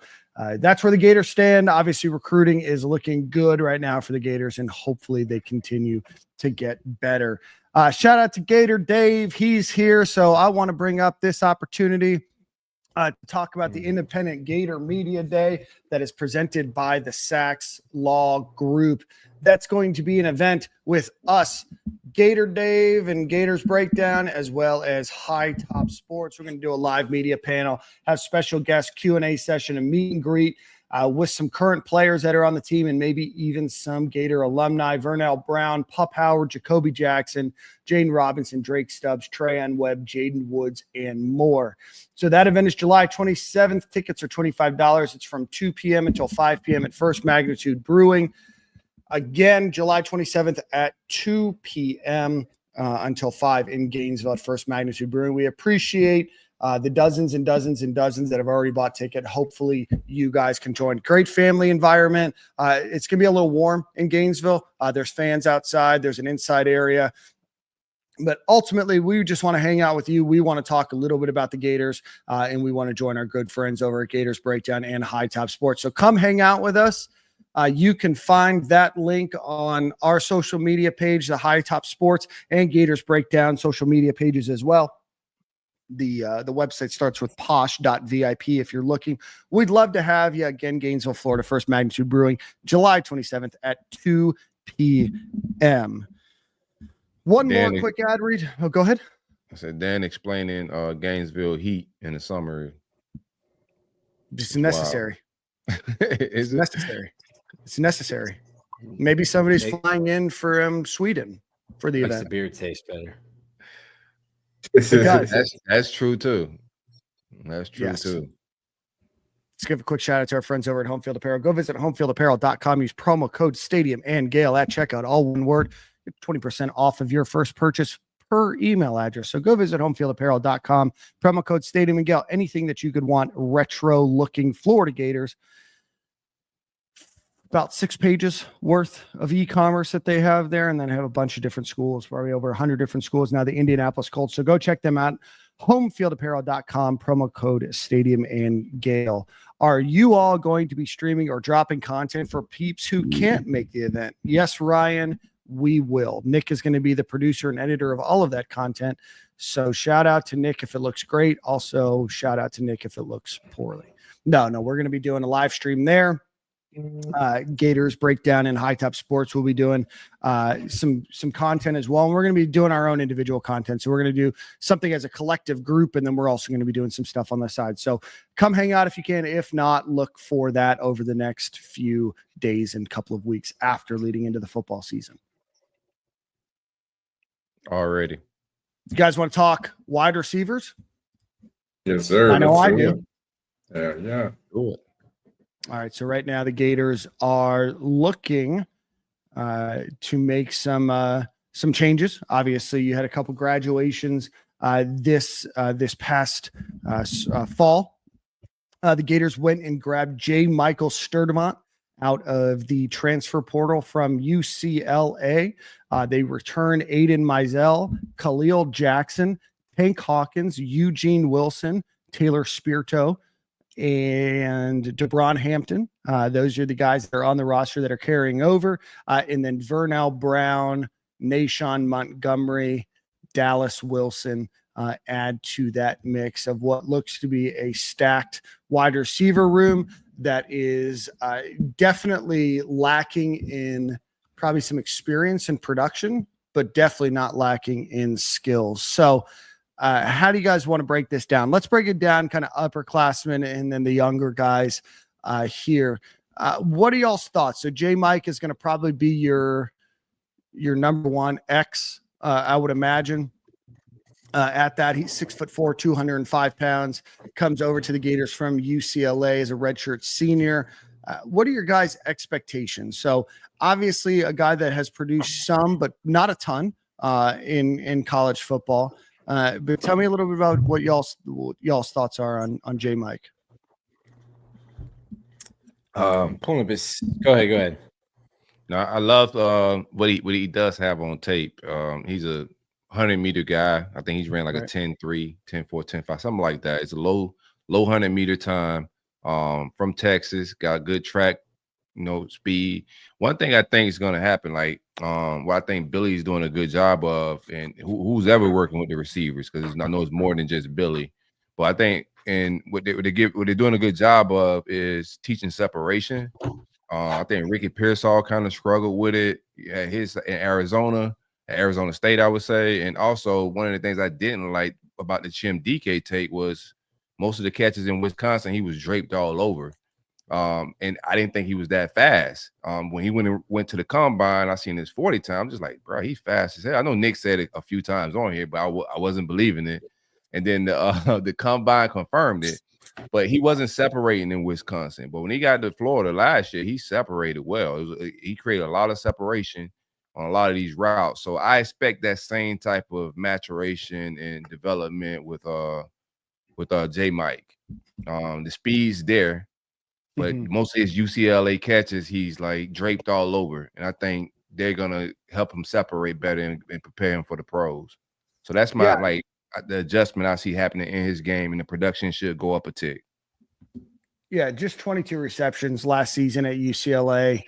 that's where the Gators stand. Obviously, recruiting is looking good right now for the Gators, and hopefully they continue to get better. Shout out to Gator Dave. He's here. So I want to bring up this opportunity to talk about the Independent Gator Media Day that is presented by the Sachs Law Group. That's going to be an event with us, Gator Dave and Gators Breakdown, as well as High Top Sports. We're going to do a live media panel, have special guests, Q&A session, a meet and greet with some current players that are on the team, and maybe even some Gator alumni: Vernell Brown, Pup Howard, Jacoby Jackson, Jaden Robinson, Drake Stubbs, Trayon Webb, Jaden Woods, and more. So that event is July 27th. Tickets are $25. It's from 2 p.m. until 5 p.m. at First Magnitude Brewing. Again, July 27th at 2 p.m. Until 5 in Gainesville at First Magnitude Brewing. We appreciate the dozens and dozens and dozens that have already bought ticket. Hopefully you guys can join. Great family environment. It's going to be a little warm in Gainesville. There's fans outside. There's an inside area. But ultimately, we just want to hang out with you. We want to talk a little bit about the Gators, and we want to join our good friends over at Gators Breakdown and High Top Sports. So come hang out with us. You can find that link on our social media page, the High Top Sports and Gators Breakdown social media pages as well. The website starts with posh.vip if you're looking. We'd love to have you. Again, Gainesville, Florida, First Magnitude Brewing, July 27th at 2 p.m. One more quick ad read. Oh, go ahead. I said, Dan explaining Gainesville heat in the summer. It's necessary. Is it necessary? It's necessary. Maybe somebody's flying in from Sweden for the event. The beer tastes better. That's true too. That's true too. Let's give a quick shout out to our friends over at Home Field Apparel. Go visit homefieldapparel.com. Use promo code Stadium and Gale at checkout, all one word. Get 20% off of your first purchase per email address. So go visit homefieldapparel.com. Promo code Stadium and Gale. Anything that you could want retro looking Florida Gators. About 6 pages worth of e-commerce that they have there, and then have a bunch of different schools, probably over 100 different schools now, the Indianapolis Colts. So go check them out. Homefieldapparel.com, promo code Stadium and Gale. Are you all going to be streaming or dropping content for peeps who can't make the event? Yes, Ryan, we will. Nick is going to be the producer and editor of all of that content. So shout out to Nick if it looks great. Also, shout out to Nick if it looks poorly. No, we're going to be doing a live stream there. Gators Breakdown and High Top Sports will be doing some content as well, and we're going to be doing our own individual content. So we're going to do something as a collective group, and then we're also going to be doing some stuff on the side. So come hang out if you can. If not, look for that over the next few days and couple of weeks after leading into the football season. Already. You guys want to talk wide receivers? Yes, sir. I know I do. Yeah. Cool. All right, so right now the Gators are looking to make some changes. Obviously, you had a couple graduations this past fall. The Gators went and grabbed J. Michael Sturdivant out of the transfer portal from UCLA. They returned Aiden Mizell, Khalil Jackson, Hank Hawkins, Eugene Wilson, Taylor Spirito, and DeBron Hampton. Those are the guys that are on the roster that are carrying over. And then Vernell Brown, Naeshaun Montgomery, Dallas Wilson add to that mix of what looks to be a stacked wide receiver room that is definitely lacking in probably some experience and production, but definitely not lacking in skills. So how do you guys want to break this down? Let's break it down kind of upperclassmen and then the younger guys here. What are y'all's thoughts? So J. Mike is going to probably be your number one X, I would imagine. At that, he's 6'4", 205 pounds, comes over to the Gators from UCLA as a redshirt senior. What are your guys' expectations? So obviously a guy that has produced some, but not a ton in college football. But tell me a little bit about what y'all's thoughts are on J. Mike. Pulling up his. Go ahead. No, I love what he does have on tape. He's a 100-meter guy. I think he's ran like a 10-3, 10-4, 10-5, something like that. It's a low 100-meter time. From Texas, got good track, speed. One thing I think is going to happen, like what I think Billy's doing a good job of, and who's ever working with the receivers, because I know it's more than just Billy, but I think what they're doing a good job of is teaching separation. I think Ricky Pearsall kind of struggled with it at Arizona State, I would say. And also one of the things I didn't like about the Dike take was most of the catches in Wisconsin, he was draped all over. And I didn't think he was that fast. When he went to the combine, I seen his 40 time. I'm just like, bro, he's fast as hell. I know Nick said it a few times on here, but I wasn't believing it. And then the combine confirmed it. But he wasn't separating in Wisconsin. But when he got to Florida last year, he separated well. He created a lot of separation on a lot of these routes. So I expect that same type of maturation and development with J Mike. The speed's there, but most of his UCLA catches, he's like draped all over. And I think they're gonna help him separate better and prepare him for the pros. So that's my the adjustment I see happening in his game, and the production should go up a tick. Yeah, just 22 receptions last season at UCLA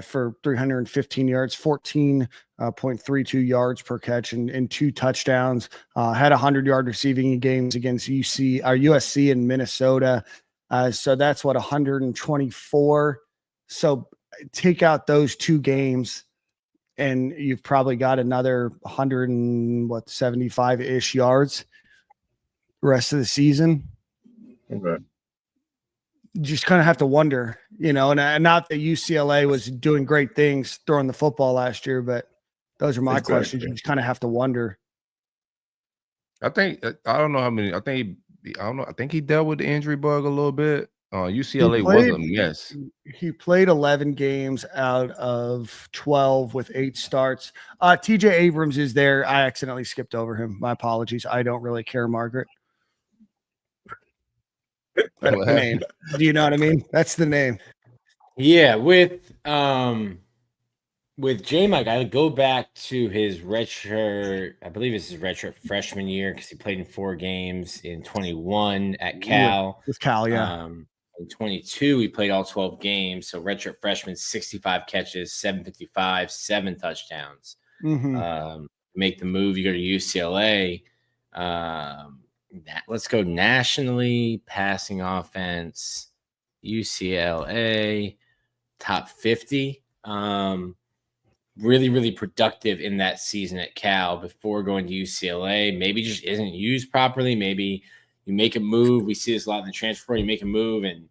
for 315 yards, 14.32 yards per catch, and 2 touchdowns. Had 100-yard receiving games against USC and Minnesota. So that's 124. So take out those 2 games, and you've probably got another 175-ish yards rest of the season. Okay. You just kind of have to wonder, and not that UCLA was doing great things throwing the football last year, but those are my questions. You just kind of have to wonder. I think I don't know how many. I think he dealt with the injury bug a little bit. UCLA was a mess. He played 11 games out of 12 with 8 starts. TJ Abrams is there. I accidentally skipped over him. My apologies. I don't really care, Margaret. That's the name. Do you know what I mean? That's the name. Yeah, with J Mike, I would go back to his redshirt. I believe it's his redshirt freshman year, because he played in 4 games in 21 at Cal. With Cal, yeah. In 22, he played all 12 games. So redshirt freshman, 65 catches, 755, 7 touchdowns. Make the move. You go to UCLA. Let's go nationally. Passing offense, UCLA, top 50. Really, really productive in that season at Cal before going to UCLA. Maybe just isn't used properly. Maybe you make a move. We see this a lot in the transfer. You make a move and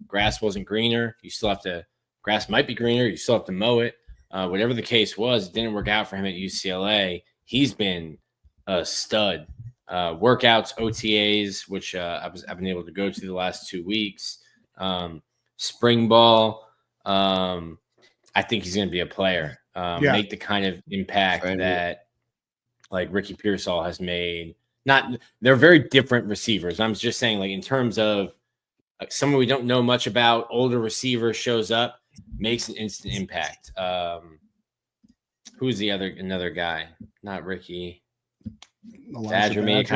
grass wasn't greener. Grass might be greener. You still have to mow it. Whatever the case was, it didn't work out for him at UCLA. He's been a stud. Workouts, OTAs, which I've been able to go to the last 2 weeks. Spring ball. I think he's going to be a player. Make the kind of impact that like Ricky Pearsall has made. They're very different receivers. I'm just saying, like, in terms of like someone we don't know much about, older receiver shows up, makes an instant impact. Who's another guy? Not Ricky. Badger made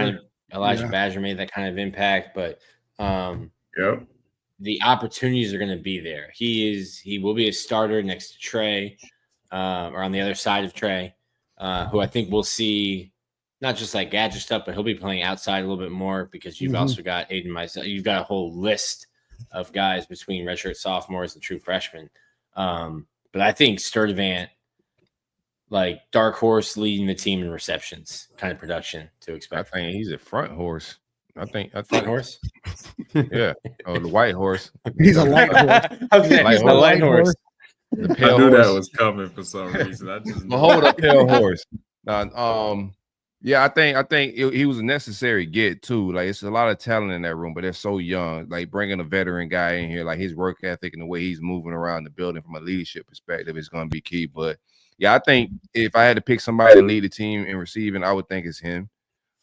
Elijhah Badger made that kind of impact, but the opportunities are going to be there. He will be a starter next to Trey, or on the other side of Trey, who I think we'll see not just like gadget stuff, but he'll be playing outside a little bit more, because you've also got Aiden myself. You've got a whole list of guys between redshirt sophomores and true freshmen. But I think Sturdivant, like dark horse, leading the team in receptions, kind of production to expect. I think he's a front horse. I think front horse. Yeah. Oh, the white horse. He's a light horse. He's the light horse. The pale I knew horse. that was coming for some reason. Hold up, pale horse. Yeah, I think he was a necessary get too. Like, it's a lot of talent in that room, but they're so young. Like, bringing a veteran guy in here, like his work ethic and the way he's moving around the building from a leadership perspective is going to be key. But yeah, I think if I had to pick somebody to lead the team in receiving, I would think it's him.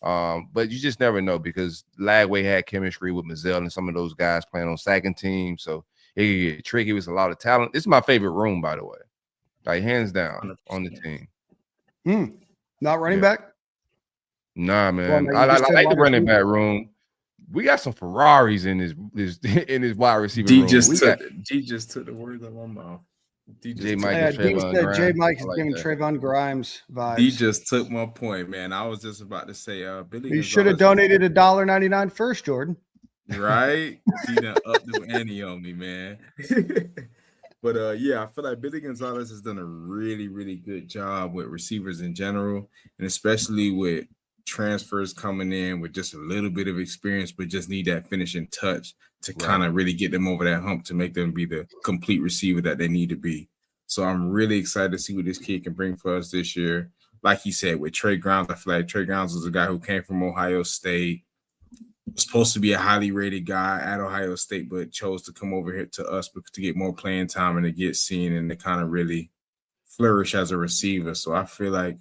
But you just never know, because Lagway had chemistry with Mazzell and some of those guys playing on second team, so it could get tricky. It was a lot of talent. This is my favorite room, by the way, like hands down 100%. On the team. Not running back. Nah, man. Well, I you just said like the wide running receiver. back room. We got some Ferraris in this in his wide receiver D room. just took the words out of my mouth. D J. just Mike took, and D Trayvon said J. Grimes. Mike I is like giving that. Trayvon Grimes D vibes. just took my point, man. I was just about to say, Billy. You should have donated $1.99 first, Jordan. Right? He done upped the ante on me, man. But yeah, I feel like Billy Gonzalez has done a really, really good job with receivers in general, and especially with transfers coming in with just a little bit of experience, but just need that finishing touch to kind of really get them over that hump to make them be the complete receiver that they need to be. So I'm really excited to see what this kid can bring for us this year. Like he said, with Trey Grounds, I feel like Trey Grounds was a guy who came from Ohio State, was supposed to be a highly rated guy at Ohio State, but chose to come over here to us to get more playing time and to get seen and to kind of really flourish as a receiver. So I feel like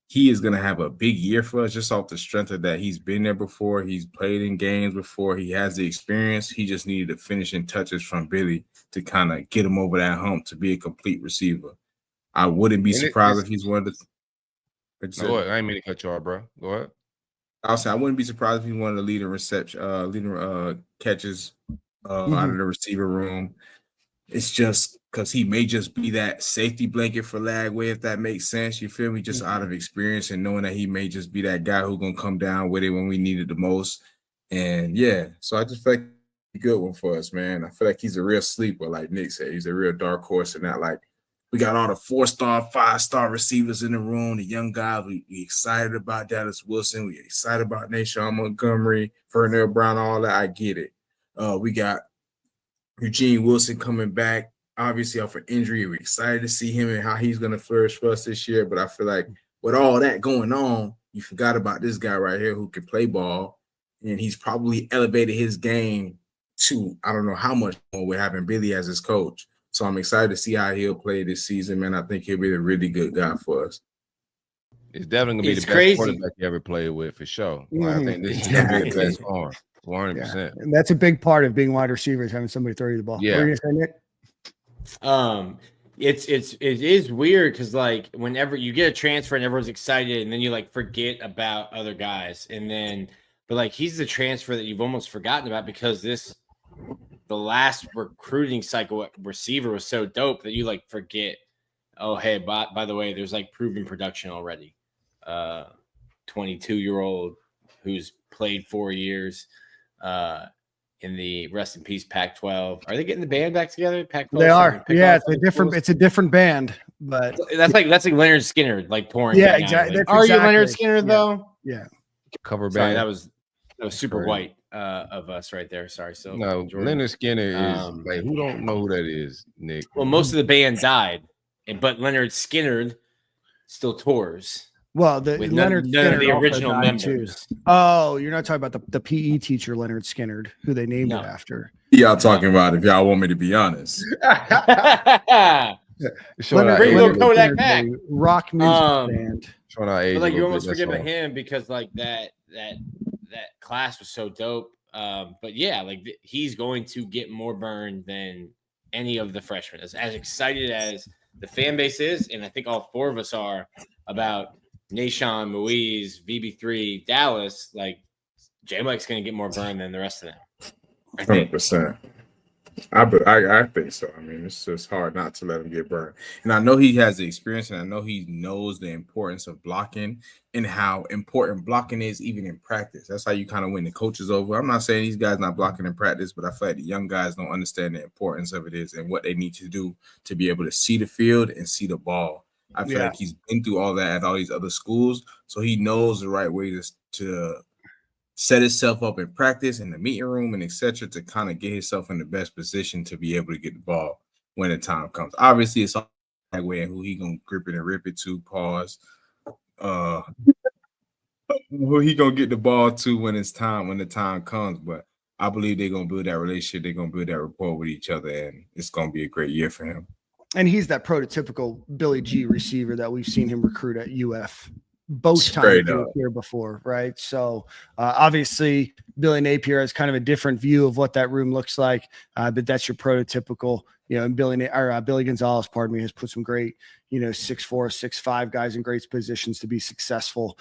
he is going to have a big year for us just off the strength of that. He's been there before. He's played in games before. He has the experience. He just needed the finishing touches from Billy to kind of get him over that hump to be a complete receiver. I wouldn't be surprised if he's one of the. Go ahead. I ain't mean to cut you off, bro. Go ahead. I'll say I wouldn't be surprised if he wanted to lead in reception, catches out of the receiver room. It's just because he may just be that safety blanket for Lagway, if that makes sense. You feel me? Just out of experience and knowing that he may just be that guy who's gonna come down with it when we need it the most. And yeah, so I just feel like he's a good one for us, man. I feel like he's a real sleeper, like Nick said. He's a real dark horse, and not like we got all the 4-star, 5-star receivers in the room, the young guys. We excited about Dallas Wilson. We excited about Naeshaun Montgomery, Vernell Brown, all that. I get it. We got Eugene Wilson coming back, obviously off an injury. We're excited to see him and how he's going to flourish for us this year. But I feel like with all that going on, you forgot about this guy right here who can play ball. And he's probably elevated his game to, I don't know how much more with having Billy as his coach. So I'm excited to see how he'll play this season, man. I think he'll be a really good guy for us. It's definitely gonna be the best quarterback you ever played with, for sure. I think this is gonna be the best arm, 100%. And that's a big part of being wide receivers, having somebody throw you the ball. Yeah. What are you gonna say, Nick? It is weird because like whenever you get a transfer and everyone's excited, and then you like forget about other guys, but like he's the transfer that you've almost forgotten about because the last recruiting cycle receiver was so dope that you like forget. Oh, hey, by the way, there's like proven production already. 22-year-old who's played 4 years in the rest in peace Pac-12. Are they getting the band back together? Pac-12. They are. Yeah, it's a different band, but that's like Leonard Skinner like pouring. Yeah, exactly. Are you Leonard Skinner though? Yeah. Cover band. Sorry, that was super white of us right there. Sorry. So no, Jordan. Leonard Skinner is like, who don't know who that is, Nick? Well, most of the band died, but Leonard Skinner still tours. Well, with Leonard none of the original members. Too. Oh, you're not talking about the PE teacher Leonard Skinner, who they named it after. Y'all talking about if y'all want me to be honest. Leonard Kodak back. Rock music band. But like you almost forget about him because like that class was so dope. But yeah, like he's going to get more burn than any of the freshmen. As excited as the fan base is, and I think all four of us are about Naeshaun, Moise, VB3, Dallas, like J Mike's going to get more burn than the rest of them. 100%. I think so. I mean, it's just hard not to let him get burned. And I know he has the experience, and I know he knows the importance of blocking and how important blocking is even in practice. That's how you kind of win the coaches over. I'm not saying these guys not blocking in practice, but I feel like the young guys don't understand the importance of it is and what they need to do to be able to see the field and see the ball. I feel like he's been through all that at all these other schools, so he knows the right way to set himself up in practice in the meeting room and etc. to kind of get himself in the best position to be able to get the ball when the time comes. Obviously, it's all that way and who he gonna grip it and rip it to. Pause. Who he gonna get the ball to when the time comes. But I believe they're gonna build that relationship. They're gonna build that rapport with each other, and it's gonna be a great year for him. And he's that prototypical Billy G receiver that we've seen him recruit at UF both times here before, right? So obviously Billy Napier has kind of a different view of what that room looks like. But that's your prototypical, and Billy Gonzalez, pardon me, has put some great, 6'4", 6'5" guys in great positions to be successful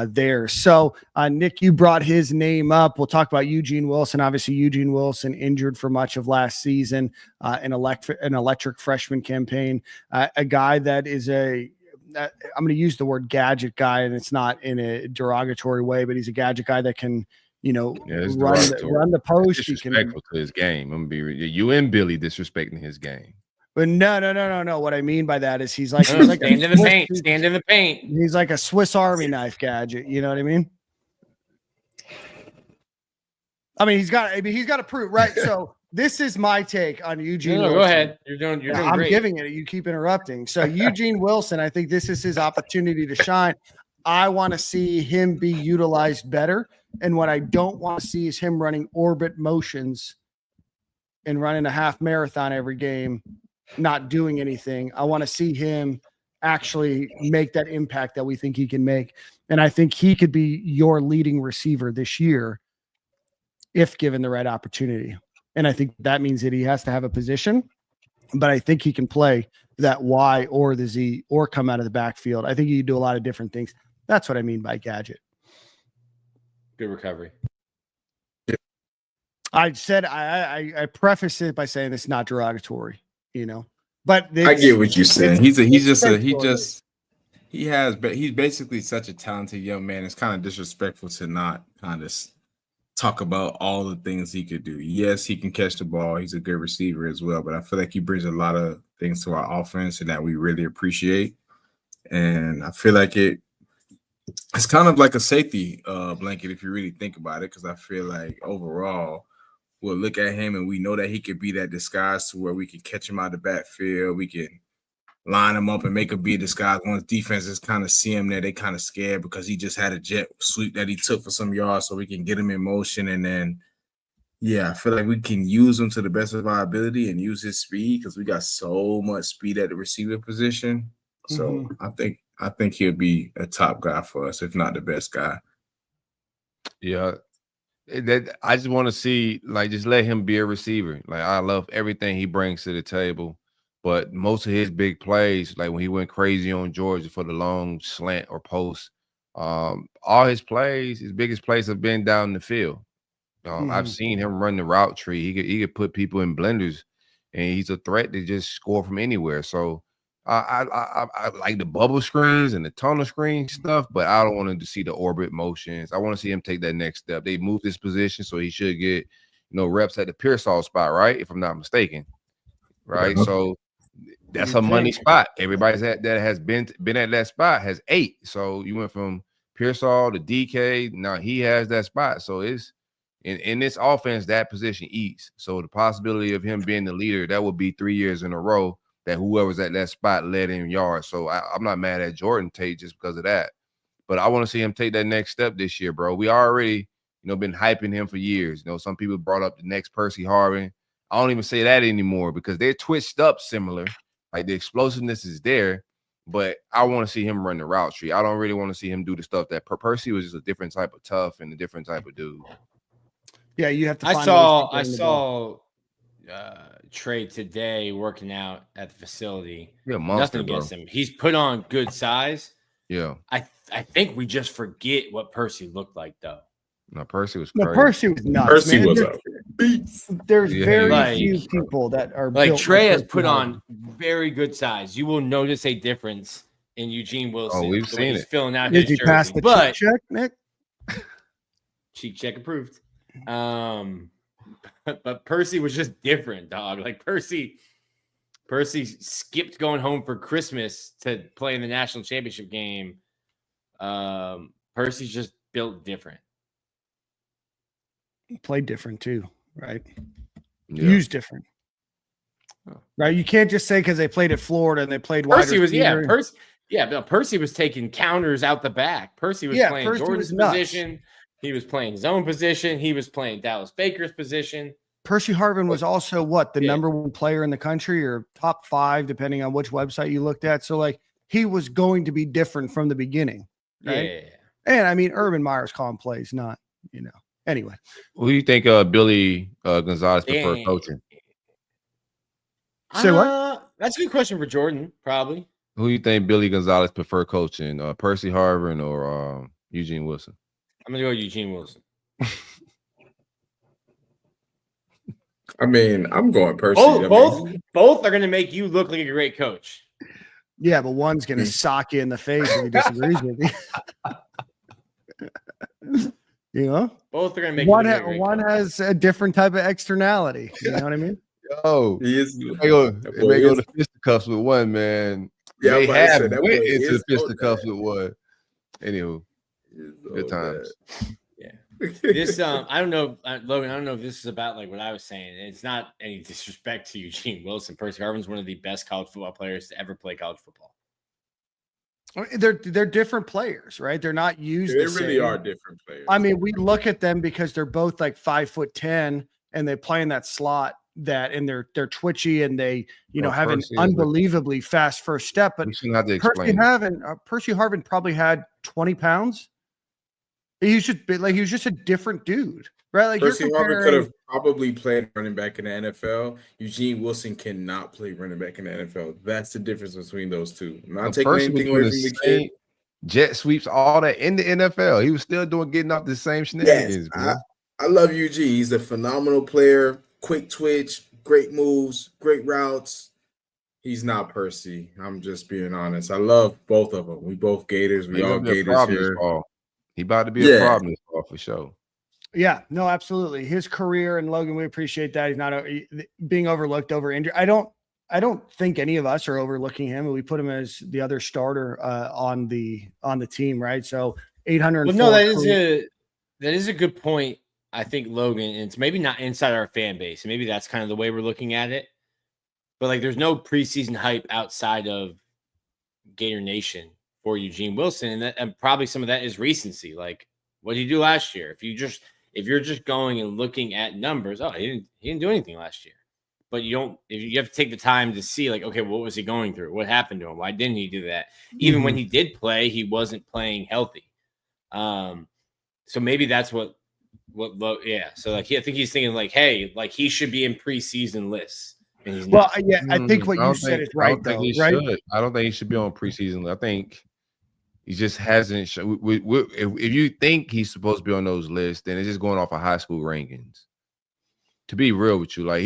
there. So Nick, you brought his name up. We'll talk about Eugene Wilson. Obviously Eugene Wilson injured for much of last season, an electric freshman campaign, a guy that is I'm going to use the word gadget guy, and it's not in a derogatory way, but he's a gadget guy that can, run the post. Disrespectful to his game. I'm gonna be you and Billy disrespecting his game. But no. What I mean by that is he's like stand in the paint. He's like a Swiss Army knife gadget. You know what I mean? He's got to prove, right? So this is my take on Eugene. Go ahead. You're doing great. I'm giving it. You keep interrupting. So Eugene Wilson, I think this is his opportunity to shine. I want to see him be utilized better. And what I don't want to see is him running orbit motions and running a half marathon every game, not doing anything. I want to see him actually make that impact that we think he can make. And I think he could be your leading receiver this year if given the right opportunity. And I think that means that he has to have a position, but I think he can play that Y or the Z or come out of the backfield. I think he can do a lot of different things. That's what I mean by gadget. Good recovery. I said I preface it by saying it's not derogatory, but I get what you're saying. He's basically such a talented young man. It's kind of disrespectful to not kind of talk about all the things he could do. Yes, he can catch the ball. He's a good receiver as well, but I feel like he brings a lot of things to our offense and that we really appreciate. And I feel like it's kind of like a safety blanket if you really think about it, because I feel like overall we'll look at him and we know that he could be that disguise to where we can catch him out of the backfield. We can line him up and make him be a disguise. Once defenses kind of see him there, they kind of scared because he just had a jet sweep that he took for some yards, so we can get him in motion. And then, I feel like we can use him to the best of our ability and use his speed because we got so much speed at the receiver position. So I think he'll be a top guy for us, if not the best guy. Yeah. I just want to see, just let him be a receiver. I love everything he brings to the table, but most of his big plays, like when he went crazy on Georgia for the long slant or post, all his plays, his biggest plays have been down the field. I've seen him run the route tree. He could put people in blenders, and he's a threat to just score from anywhere. So I like the bubble screens and the tunnel screen stuff, but I don't want to see the orbit motions. I want to see him take that next step. They moved his position, so he should get, reps at the Pearsall spot, right? If I'm not mistaken, right? Yeah. So that's a money spot. Everybody that has been at that spot has 8. So you went from Pearsall to Dike. Now he has that spot. So it's in this offense, that position eats. So the possibility of him being the leader, that would be 3 years in a row that whoever's at that spot led in yards. So I'm not mad at Jordan Tate just because of that. But I want to see him take that next step this year, bro. We already, been hyping him for years. Some people brought up the next Percy Harvin. I don't even say that anymore because they're twitched up similar. Like the explosiveness is there, but I want to see him run the route tree. I don't really want to see him do the stuff that Percy was just a different type of tough and a different type of dude. Yeah, you have to. I saw Trey today working out at the facility. Yeah, monster, nothing against him. He's put on good size. Yeah, I think we just forget what Percy looked like though. No, Percy was crazy. No, Percy was nuts. Percy man. was There's very few people that are like Trey has put on very good size. You will notice a difference in Eugene Wilson. Oh, we've seen it. Filling out Did his you pass jersey. the cheek check, Nick? Cheek check approved. But Percy was just different, dog. Like Percy skipped going home for Christmas to play in the national championship game. Percy's just built different. Played different too, right? Yeah. Used different. Right. You can't just say because they played at Florida and they played Percy was Percy was taking counters out the back. Percy was playing Percy Jordan's position. He was playing his own position. He was playing Dallas Baker's position. Percy Harvin was also the number 1 player in the country or top 5, depending on which website you looked at. So he was going to be different from the beginning. Right. Yeah. And I mean, Urban Meyer's calling plays, not, Anyway, Who do you think Billy Gonzalez prefer coaching? Say what? That's a good question for Jordan, probably. Who do you think Billy Gonzalez prefer coaching? Percy Harvin or Eugene Wilson? I'm gonna go Eugene Wilson. I mean, I'm going Percy. Both are gonna make you look like a great coach. Yeah, but one's gonna sock you in the face if he disagrees with you. You know, both are gonna make one has a different type of externality. You know what I mean? Oh, it may go to fisticuffs with one, man. Yeah, they have went into the fisticuffs with one. Anywho, good times. Yeah. This I don't know, Logan. I don't know if this is about like what I was saying. It's not any disrespect to Eugene Wilson. Percy Harvin's one of the best college football players to ever play college football. They're different players, right? They're not used. They really are different players. I mean, we look at them because they're both like 5'10" and they play in that slot and they're twitchy and they have an unbelievably fast first step. But Percy Harvin probably had 20 pounds. He was just a different dude, right? Like Percy Harvin could have probably played running back in the NFL. Eugene Wilson cannot play running back in the NFL. That's the difference between those two. I'm not taking anything away from the kid. Jet sweeps, all that in the NFL. He was still getting off the same shenanigans. Yes, I love Eugene. He's a phenomenal player, quick twitch, great moves, great routes. He's not Percy. I'm just being honest. I love both of them. We both Gators. We all Gators here. He about to be a problem for sure. Yeah, no, absolutely. His career, and Logan, we appreciate that. He's not being overlooked over injury. I don't think any of us are overlooking him. We put him as the other starter on the team, right? So 800. Well, no, that is a good point. I think, Logan, and it's maybe not inside our fan base. Maybe that's kind of the way we're looking at it. But like, there's no preseason hype outside of Gator Nation for Eugene Wilson, and probably some of that is recency. Like, what did he do last year? If you're just going and looking at numbers, he didn't do anything last year. But you have to take the time to see, like, okay, what was he going through? What happened to him? Why didn't he do that? Even when he did play, he wasn't playing healthy. So maybe that's what. So like, I think he's thinking like, hey, like he should be in preseason lists. And he's not. Well, yeah, I think what you said is right, though. Right? I don't think he should be on preseason. I think he just hasn't. If you think he's supposed to be on those lists, then it's just going off of high school rankings. To be real with you, like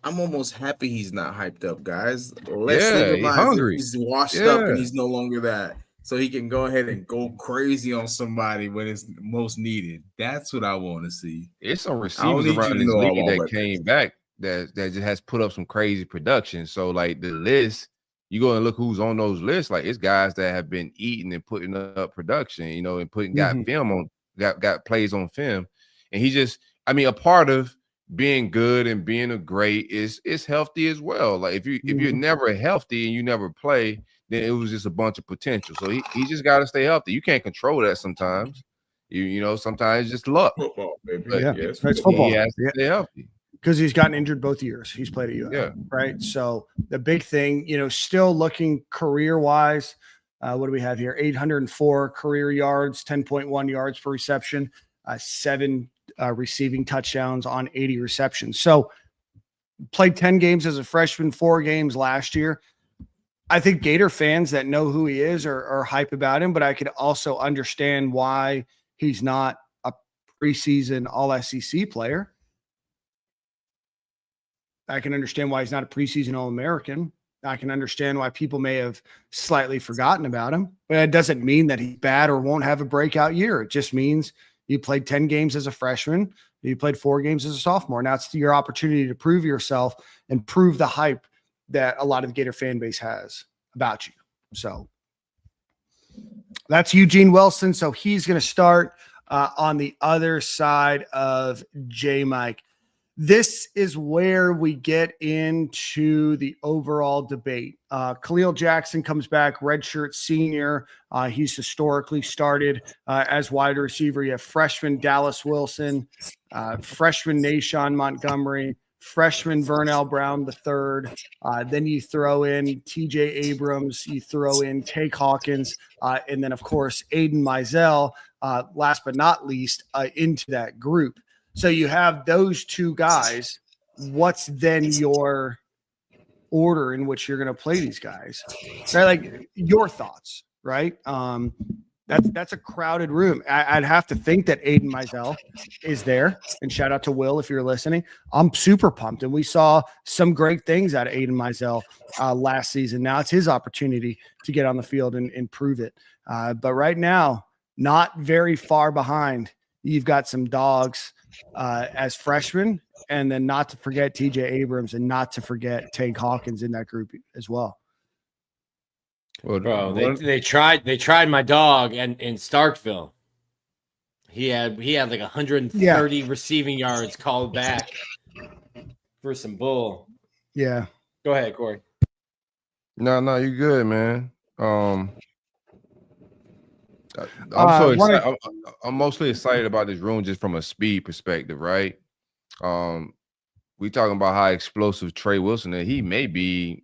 I'm almost happy he's not hyped up, guys. He's hungry. He's washed up and he's no longer that. So he can go ahead and go crazy on somebody when it's most needed. That's what I want to see. It's some receivers around this league that came back that just has put up some crazy production. So like the list, you go and look who's on those lists. Like it's guys that have been eating and putting up production, and got film on, got plays on film. And he just, a part of being good and being a great is healthy as well. Like if you're never healthy and you never play, then it was just a bunch of potential. So he just got to stay healthy. You can't control that sometimes. Sometimes it's just luck. Football, baby. It's football. He has to stay healthy. Because he's gotten injured both years. He's played at UF, right? So the big thing, still looking career-wise, what do we have here? 804 career yards, 10.1 yards per reception, 7 receiving touchdowns on 80 receptions. So played 10 games as a freshman, 4 games last year. I think Gator fans that know who he is are hype about him, but I could also understand why he's not a preseason All-SEC player. I can understand why he's not a preseason All-American. I can understand why people may have slightly forgotten about him, but it doesn't mean that he's bad or won't have a breakout year. It just means you played 10 games as a freshman. You played 4 games as a sophomore. Now it's your opportunity to prove yourself and prove the hype that a lot of the Gator fan base has about you. So that's Eugene Wilson. So he's going to start on the other side of J. Mike. This is where we get into the overall debate. Khalil Jackson comes back, redshirt senior. He's historically started as wide receiver. You have freshman Dallas Wilson, freshman Naeshaun Montgomery, freshman Vernell Brown III. Then you throw in TJ Abrams, you throw in Take Hawkins, and then, of course, Aiden Mizell, last but not least, into that group. So you have those two guys. What's then your order in which you're going to play these guys? Right? Like, your thoughts, right? That's a crowded room. I'd have to think that Aiden Mizell is there. And shout out to Will if you're listening. I'm super pumped. And we saw some great things out of Aiden Mizell last season. Now it's his opportunity to get on the field and prove it. But right now, not very far behind. You've got some dogs as freshmen, and then not to forget TJ Abrams and not to forget Take Hawkins in that group as well. Well, bro, they tried my dog in Starkville. He had like 130 receiving yards called back for some bull. Yeah. Go ahead, Corey. No, you good, man. I'm so excited. I'm mostly excited about this room just from a speed perspective, right? We talking about how explosive Trey Wilson is. He may be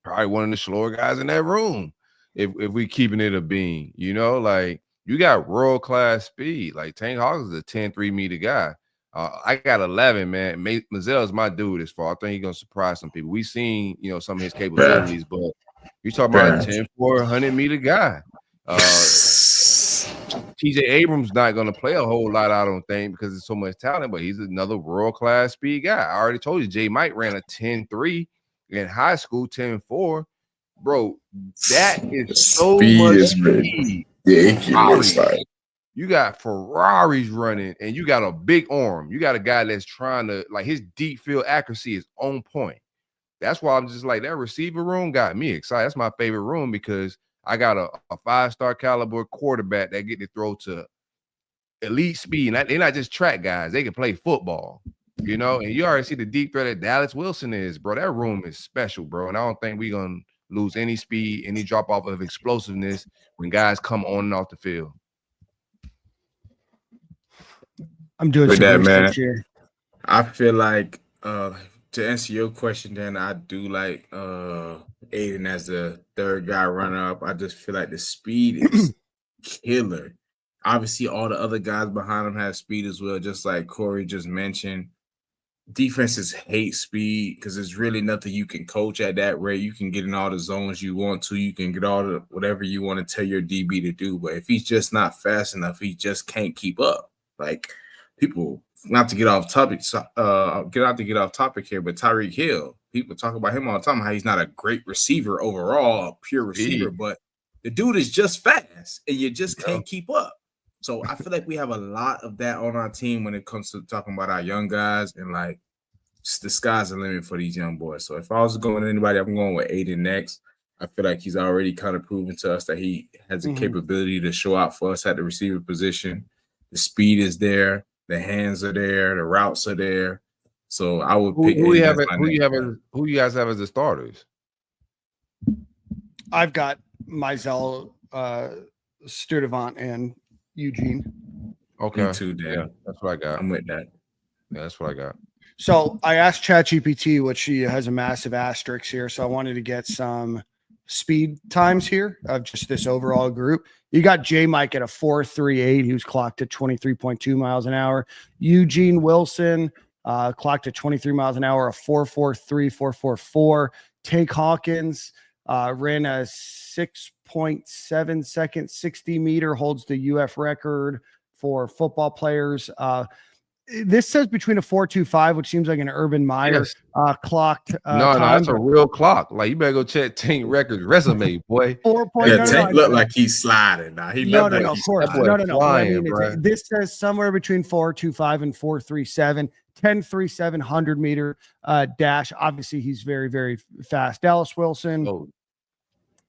probably one of the slower guys in that room if we keeping it a bean, you know, like you got world class speed. Like Tank Hawkins is a 10-3 meter guy. I got 11, man. Mizell is my dude as far. I think he's gonna surprise some people. We've seen, you know, some of his capabilities, but you're talking about a 10-4 100-meter guy. TJ Abrams not going to play a whole lot, I don't think, because there's so much talent, but he's another world-class speed guy. I already told you, J. Mike ran a 10-3 in high school, 10-4. Bro, that is so much speed. You got Ferraris running, and you got a big arm. You got a guy that's trying to, like, his deep field accuracy is on point. That's why I'm just like, that receiver room got me excited. That's my favorite room because I got a 5-star caliber quarterback that get to throw to elite speed. They're not just track guys. They can play football, you know? And you already see the deep threat that Dallas Wilson is, bro. That room is special, bro. And I don't think we're going to lose any speed, any drop-off of explosiveness when guys come on and off the field. I'm doing with some that, research man. here. I feel like to answer your question, then I do like Aiden as the third guy runner up. I just feel like the speed is killer. Obviously, all the other guys behind him have speed as well, just like Corey just mentioned. Defenses hate speed because there's really nothing you can coach at that rate. You can get in all the zones you want to. You can get all the whatever you want to tell your DB to do. But if he's just not fast enough, he just can't keep up. Like people, not to get off topic, get off topic here, but Tyreek Hill, people talk about him all the time, how he's not a great receiver overall, a pure receiver, but the dude is just fast and you just can't keep up. So I feel like we have a lot of that on our team when it comes to talking about our young guys, and like the sky's the limit for these young boys. So if I was going with anybody, I'm going with Aiden next. I feel like he's already kind of proven to us that he has the capability to show out for us at the receiver position. The speed is there, the hands are there, the routes are there. So I would pick who you guys have as the starters? I've got Mizell, Sturdivant, and Eugene. Okay. Me too, Dan. Yeah, that's what I got. I'm with that. Yeah, that's what I got. So I asked ChatGPT, which she has a massive asterisk here. So I wanted to get some speed times here of just this overall group. You got J Mike at a 4.38. He was clocked at 23.2 miles an hour. Eugene Wilson clocked at 23 miles an hour, a 4.43, 4.44. Take Hawkins ran a 6.7 second 60 meter, holds the UF record for football players. This says between a 4.25, which seems like an Urban Meyer clocked. No, that's a real clock. Like, you better go check Tank Records resume, boy. 4. Tank looked like he's sliding now. He No, looked like of he's course. sliding. No. Flying, This says somewhere between 4.25 and 4.37, 10.37 100-meter dash. Obviously, he's very, very fast. Dallas Wilson,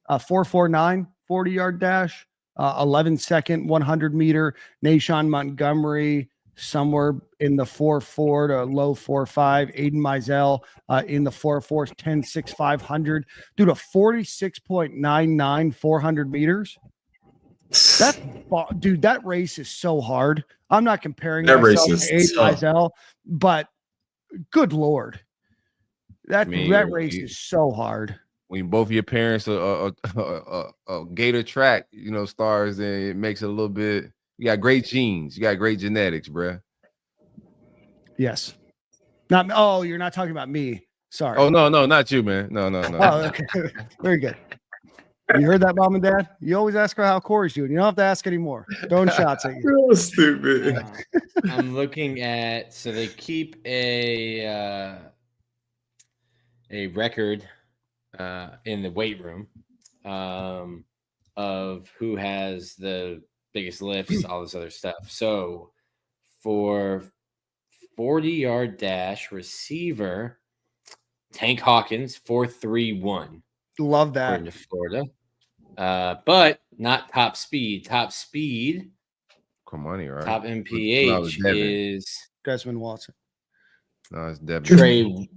4.49 40-yard dash, 11-second 100-meter. Naeshaun Montgomery, somewhere in the 4.4 to low 4.5. Aiden Mizell in the 4.4, 10.6 500. Dude, a 46.99 400 meters. That race is so hard. I'm not comparing That myself race to is Aiden Mizell, but good Lord. That race is so hard. When both of your parents are Gator track, stars, then it makes it a little bit. You got great genes. You got great genetics, bruh. Yes. You're not talking about me. Sorry. Oh, no, not you, man. No. Oh, okay. Very good. You heard that, Mom and Dad? You always ask her how Corey's doing. You don't have to ask anymore. Throwing shots at you. Real stupid. I'm looking at, so they keep a record in the weight room of who has the biggest lifts, all this other stuff. So for 40-yard dash receiver, Tank Hawkins, 4.31. Love that. According to Florida. But not top speed. Top speed. Come on here, right? Top MPH is Desmond Watson. No, it's Devin.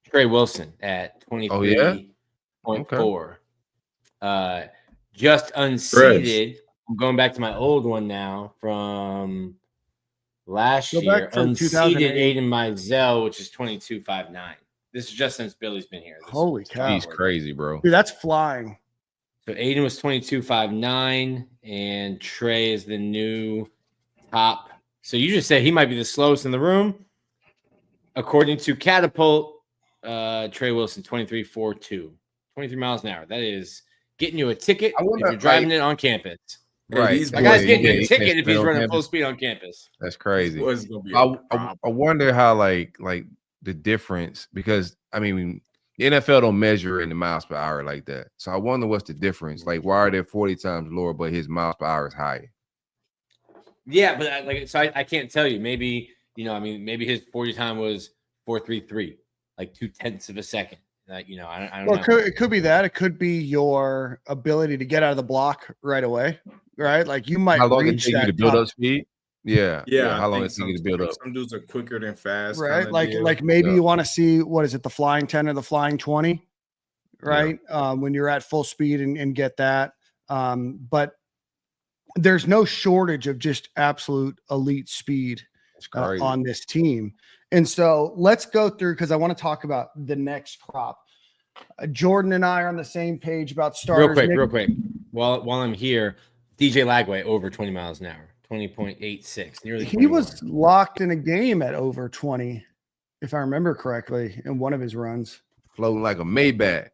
Trey Wilson at 23.4. Just unseated. I'm going back to my old one now from last year. Unseated Aiden Mizell, which is 22.59. This is just since Billy's been here. Holy cow. He's crazy, bro. Dude, that's flying. So Aiden was 22.59, and Trey is the new top. So you just said he might be the slowest in the room. According to Catapult, Trey Wilson, 23.42. 23 miles an hour. That is getting you a ticket if you're driving it on campus. Right. That guy's getting a ticket if he's running full speed on campus. That's crazy. I wonder how, like the difference, because the NFL don't measure in the miles per hour like that. So I wonder what's the difference. Like, why are they 40 times lower, but his miles per hour is higher? Yeah, but I can't tell you. Maybe maybe his 40 time was 4.33, like 0.2 of a second. I don't know. It could be that. It could be your ability to get out of the block right away, right? Like you might. How long it take you to build up speed? Yeah. How long it take you to build up? Some dudes are quicker than fast, right? Like maybe you want to see, what is it, the flying 10 or the flying 20, right? Yeah. When you're at full speed and get that. But there's no shortage of just absolute elite speed on this team. And so let's go through, because I want to talk about the next crop. Jordan and I are on the same page about starters. Real quick. While I'm here, DJ Lagway over 20 miles an hour. 20.86, nearly 21. He was locked in a game at over 20, if I remember correctly, in one of his runs. Floating like a Maybach.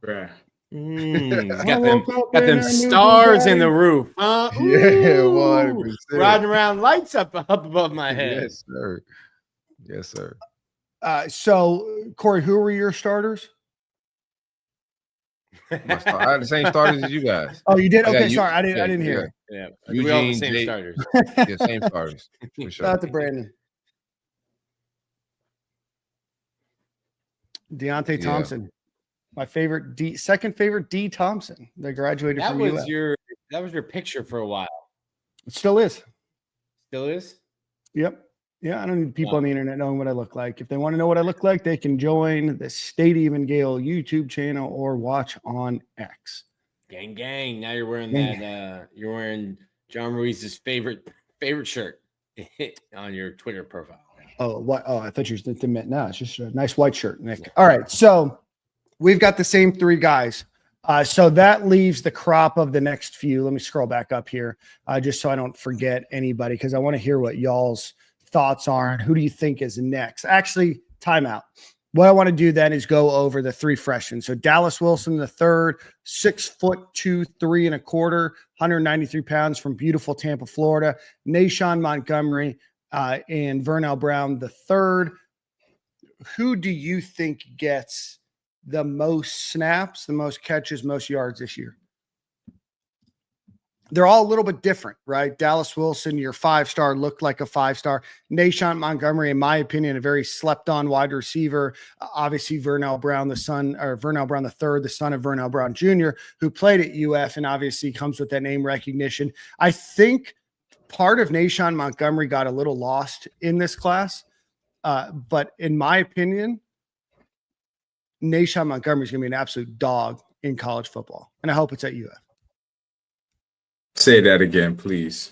Bruh. Got them stars in the roof. Yeah, 100%. Riding around lights up above my head. Yes, sir. So, Corey, who were your starters? I had the same starters as you guys. Oh, you did? Okay, sorry. I didn't hear. Yeah. Eugene, we all the same starters. Yeah, same starters. For sure. Shout out to Brandon. Deontay Thompson. My favorite second favorite D Thompson that graduated from UF. That was your picture for a while. It still is. Still is? Yep. Yeah, I don't need people on the internet knowing what I look like. If they want to know what I look like, they can join the Stadium and Gale YouTube channel or watch on X. Gang. Now you're wearing that. You're wearing John Ruiz's favorite shirt on your Twitter profile. Oh, what? Oh, I thought you meant no. It's just a nice white shirt, Nick. All right, so we've got the same three guys. So that leaves the crop of the next few. Let me scroll back up here, just so I don't forget anybody, because I want to hear what y'all's thoughts are and who do you think is next. Actually, timeout. What I want to do then is go over the three freshmen. So Dallas Wilson III, 6'2", 3 1/4", 193 pounds from beautiful Tampa, Florida. Naeshaun Montgomery and Vernell Brown III. Who do you think gets the most snaps, the most catches, most yards this year? They're all a little bit different, right? Dallas Wilson, your 5-star, looked like a 5-star. Naeshaun Montgomery, in my opinion, a very slept-on wide receiver. Obviously, Vernell Brown III, the son of Vernell Brown Jr., who played at UF and obviously comes with that name recognition. I think part of Naeshaun Montgomery got a little lost in this class, but in my opinion, Naeshaun Montgomery is going to be an absolute dog in college football, and I hope it's at UF. Say that again, please.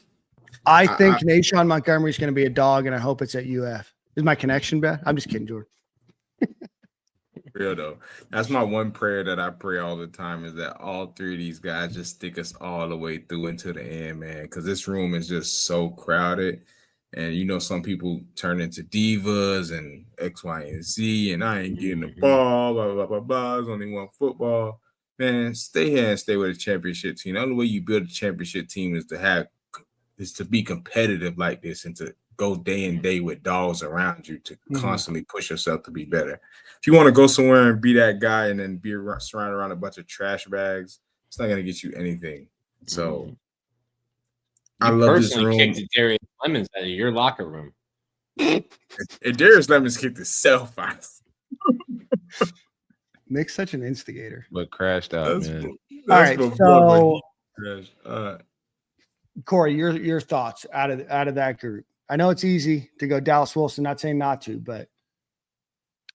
I think Naeshaun Montgomery is going to be a dog, and I hope it's at UF. Is my connection bad? I'm just kidding, Jordan. Real though. That's my one prayer that I pray all the time is that all three of these guys just stick us all the way through into the end, man. Because this room is just so crowded. And you know, some people turn into divas and X, Y, and Z, and I ain't getting the ball, blah, blah, blah, blah. There's only one football. Man, stay here and stay with a championship team. The only way you build a championship team is to be competitive like this and to go day and day with dogs around you to constantly push yourself to be better. If you want to go somewhere and be that guy and then be surrounded around a bunch of trash bags, it's not going to get you anything. So I love this room. Kicked Darius Lemons out of your locker room. And Darius Lemons kicked himself out. Nick's such an instigator. But crashed out, man. All right, so Corey, your thoughts out of that group. I know it's easy to go Dallas Wilson, not saying not to, but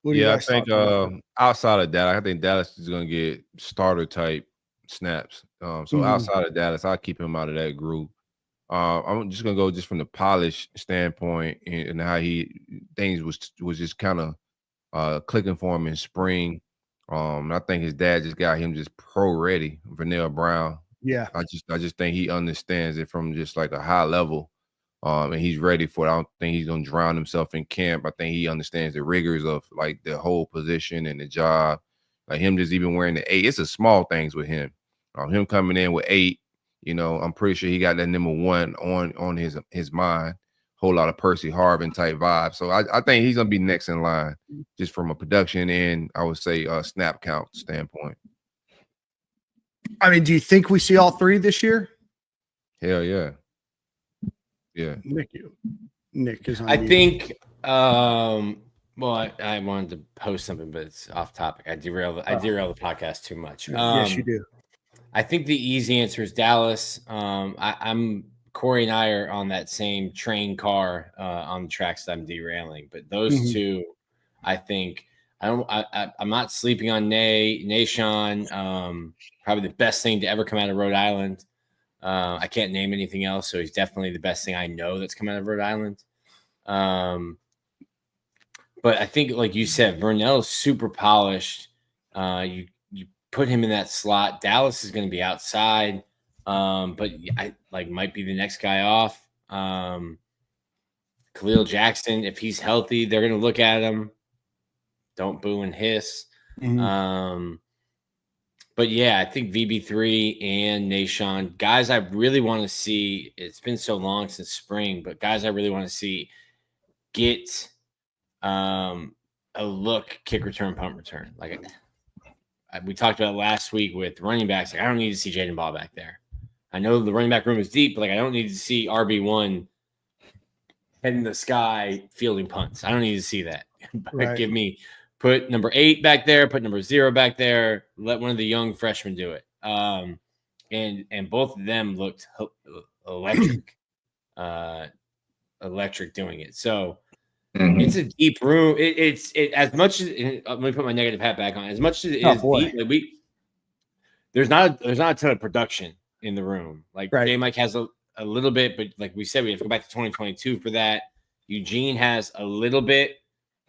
what do you guys think outside of that, I think Dallas is going to get starter type snaps. So outside of Dallas, I'll keep him out of that group. I'm just gonna go just from the polish standpoint and how things was just kind of clicking for him in spring. I think his dad just got him just pro ready. Vernell Brown. Yeah. I just think he understands it from just like a high level. And he's ready for it. I don't think he's gonna drown himself in camp. I think he understands the rigors of like the whole position and the job. Like him just even wearing the 8. It's the small things with him. Him coming in with 8. You know, I'm pretty sure he got that number 1 on his mind. Whole lot of Percy Harvin type vibe. So I think he's gonna be next in line, just from a production and I would say snap count standpoint. I mean, do you think we see all 3 this year? Hell yeah. Yeah. Nick is on. I think well, I wanted to post something, but it's off topic. I derail the podcast too much. Yes, you do. I think the easy answer is Dallas. I'm Corey and I are on that same train car on the tracks that I'm derailing, but those two, I think I'm not sleeping on Naeshaun. Probably the best thing to ever come out of Rhode Island. I can't name anything else, so he's definitely the best thing I know that's come out of Rhode Island. But I think, like you said, Vernell is super polished. You put him in that slot. Dallas is going to be outside, but I might be the next guy off. Khalil Jackson, if he's healthy, they're going to look at him. Don't boo and hiss. But yeah, I think VB3 and Naeshaun, guys I really want to see. It's been so long since spring, but guys I really want to see get a look, kick return, punt return. Like we talked about last week with running backs. Like I don't need to see Jaden Ball back there. I know the running back room is deep, but I don't need to see RB1 head in the sky fielding punts. I don't need to see that. Right. Put number 8 back there, put number 0 back there. Let one of the young freshmen do it. And both of them looked electric, electric doing it. So it's a deep room. It's as much as let me put my negative hat back on. As much as it is deep, there's not a ton of production in the room. Like J-Mike has a little bit, but like we said, we have to go back to 2022 for that. Eugene has a little bit.